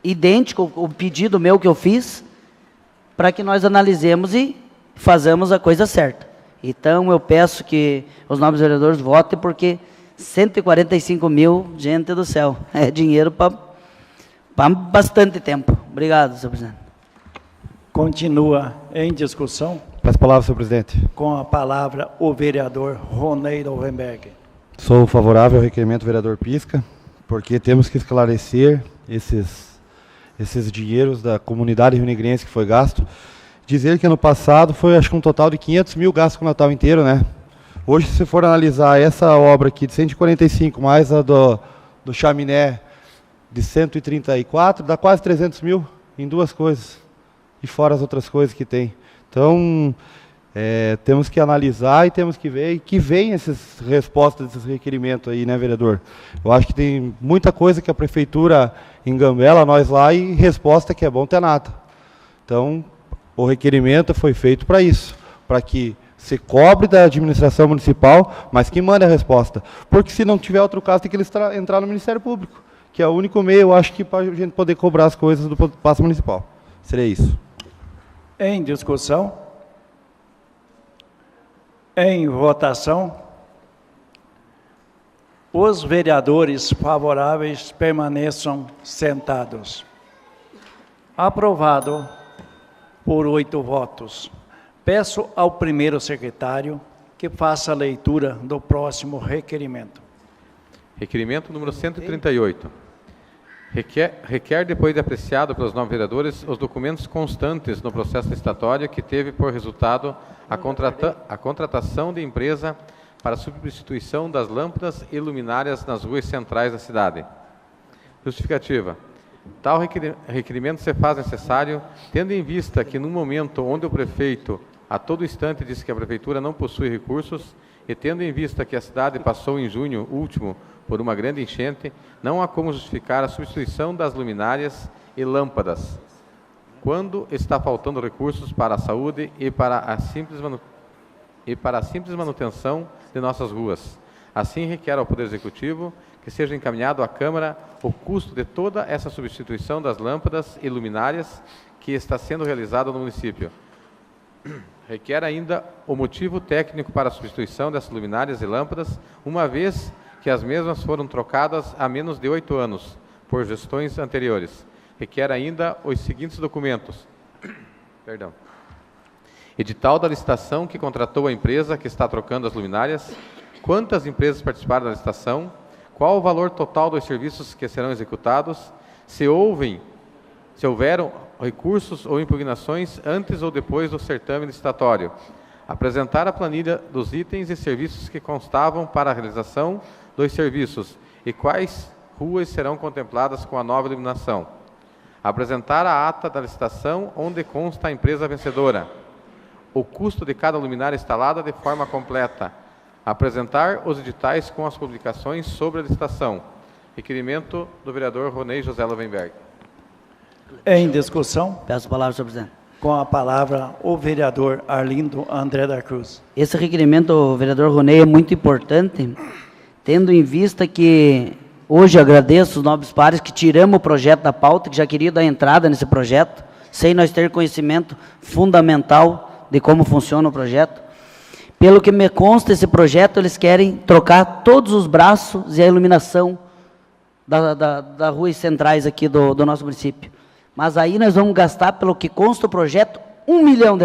idêntico o pedido meu que eu fiz, para que nós analisemos e façamos a coisa certa. Então, eu peço que os nobres vereadores votem, porque 145 mil, gente do céu, é dinheiro para bastante tempo. Obrigado, senhor presidente. Continua em discussão. Peço a palavra, senhor presidente. Com a palavra, o vereador Ronei Rovenberg. Sou favorável ao requerimento do vereador Pisca, porque temos que esclarecer esses dinheiros da comunidade rio-negrense que foi gasto. Dizer que ano passado foi, acho que um total de 500 mil gastos com o Natal inteiro, né? Hoje, se for analisar essa obra aqui de 145, mais a do chaminé de 134, dá quase 300 mil em duas coisas. E fora as outras coisas que tem. Então, temos que analisar e temos que ver e que venham essas respostas desses requerimentos aí, né, vereador? Eu acho que tem muita coisa que a prefeitura engambela nós lá e resposta que é bom ter nada. Então, o requerimento foi feito para isso, para que se cobre da administração municipal, mas que mande a resposta. Porque se não tiver outro caso, tem que eles entrar no Ministério Público, que é o único meio, eu acho, que para a gente poder cobrar as coisas do passo municipal. Seria isso. Em discussão. Em votação. Os vereadores favoráveis permaneçam sentados. Aprovado por 8 votos. Peço ao primeiro secretário que faça a leitura do próximo requerimento. Requerimento número 138. Requer, depois de apreciado pelos nobres vereadores, os documentos constantes no processo licitatório que teve por resultado a contratação de empresa para substituição das lâmpadas e luminárias nas ruas centrais da cidade. Justificativa. Tal requerimento se faz necessário, tendo em vista que, no momento onde o prefeito a todo instante diz que a prefeitura não possui recursos, e tendo em vista que a cidade passou em junho último por uma grande enchente, não há como justificar a substituição das luminárias e lâmpadas, quando está faltando recursos para a saúde e para a simples manutenção de nossas ruas. Assim, requer ao Poder Executivo que seja encaminhado à Câmara o custo de toda essa substituição das lâmpadas e luminárias que está sendo realizada no município. Requer ainda o motivo técnico para a substituição dessas luminárias e lâmpadas, uma vez que as mesmas foram trocadas há menos de 8 anos, por gestões anteriores. Requer ainda os seguintes documentos. Perdão. Edital da licitação que contratou a empresa que está trocando as luminárias, quantas empresas participaram da licitação, qual o valor total dos serviços que serão executados, se houveram recursos ou impugnações antes ou depois do certame licitatório. Apresentar a planilha dos itens e serviços que constavam para a realização dos serviços e quais ruas serão contempladas com a nova iluminação. Apresentar a ata da licitação onde consta a empresa vencedora. O custo de cada luminária instalada de forma completa. Apresentar os editais com as publicações sobre a licitação. Requerimento do vereador Ronei José Lovenberg. Em discussão. Peço a palavra, senhor presidente. Com a palavra, o vereador Arlindo André da Cruz. Esse requerimento, vereador Ronei, é muito importante, tendo em vista que hoje agradeço os nobres pares que tiramos o projeto da pauta, que já queria dar entrada nesse projeto, sem nós ter conhecimento fundamental de como funciona o projeto. Pelo que me consta, esse projeto, eles querem trocar todos os braços e a iluminação das ruas centrais aqui do nosso município. Mas aí nós vamos gastar, pelo que consta o projeto, R$1 milhão,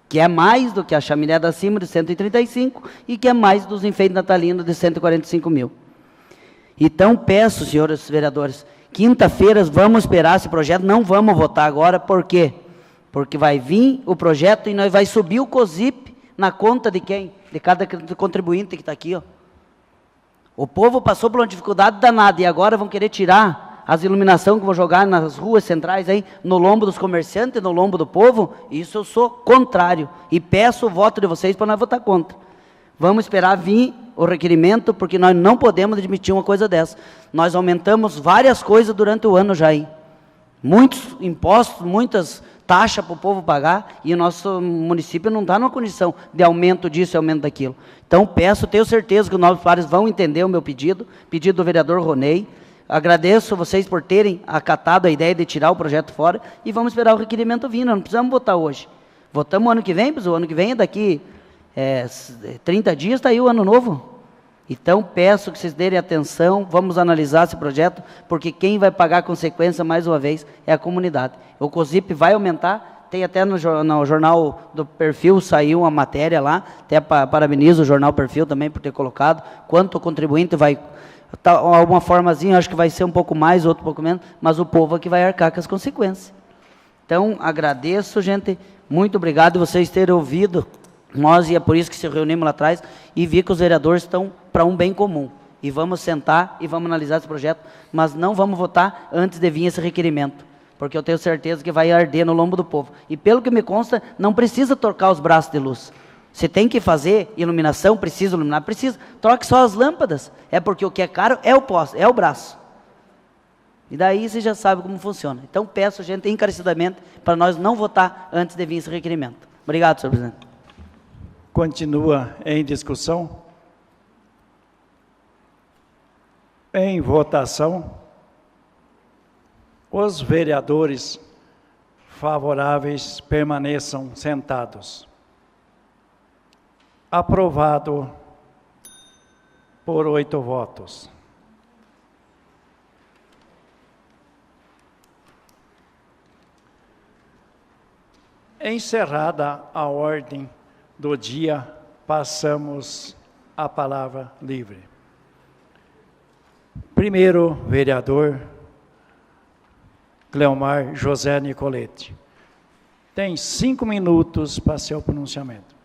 que é mais do que a chaminé da cima de 135 e que é mais dos enfeites natalinos de 145 mil. Então peço, senhores vereadores, quinta-feira vamos esperar esse projeto, não vamos votar agora, por quê? Porque vai vir o projeto e nós vai subir o COSIP na conta de quem? De cada contribuinte que está aqui, ó. O povo passou por uma dificuldade danada e agora vão querer tirar as iluminações que vão jogar nas ruas centrais aí, no lombo dos comerciantes, no lombo do povo. Isso eu sou contrário e peço o voto de vocês para nós votar contra. Vamos esperar vir o requerimento, porque nós não podemos admitir uma coisa dessa. Nós aumentamos várias coisas durante o ano já aí. Muitos impostos, muitas taxas para o povo pagar, e o nosso município não está numa condição de aumento disso e aumento daquilo. Então peço, tenho certeza que os nobres pares vão entender o meu pedido do vereador Ronei. Agradeço vocês por terem acatado a ideia de tirar o projeto fora e vamos esperar o requerimento vir, nós não precisamos votar hoje. Votamos o ano que vem, pois o ano que vem é daqui 30 dias, está aí o ano novo. Então peço que vocês derem atenção, vamos analisar esse projeto, porque quem vai pagar a consequência, mais uma vez, é a comunidade. O COSIP vai aumentar, tem até no jornal do Perfil, saiu uma matéria lá, até parabenizo o jornal Perfil também por ter colocado, quanto o contribuinte vai... Alguma formazinha, acho que vai ser um pouco mais, outro um pouco menos, mas o povo aqui vai arcar com as consequências. Então, agradeço, gente, muito obrigado vocês terem ouvido nós, e é por isso que se reunimos lá atrás, e vi que os vereadores estão para um bem comum. E vamos sentar e vamos analisar esse projeto, mas não vamos votar antes de vir esse requerimento, porque eu tenho certeza que vai arder no lombo do povo. E pelo que me consta, não precisa trocar os braços de luz. Se tem que fazer iluminação, precisa iluminar, precisa. Troque só as lâmpadas. É porque o que é caro é o poste, é o braço. E daí você já sabe como funciona. Então peço, gente, encarecidamente, para nós não votar antes de vir esse requerimento. Obrigado, senhor presidente. Continua em discussão. Em votação. Os vereadores favoráveis permaneçam sentados. Aprovado por 8 votos. Encerrada a ordem do dia, passamos a palavra livre. Primeiro, vereador Cleomar José Nicolete. Tem 5 minutos para seu pronunciamento.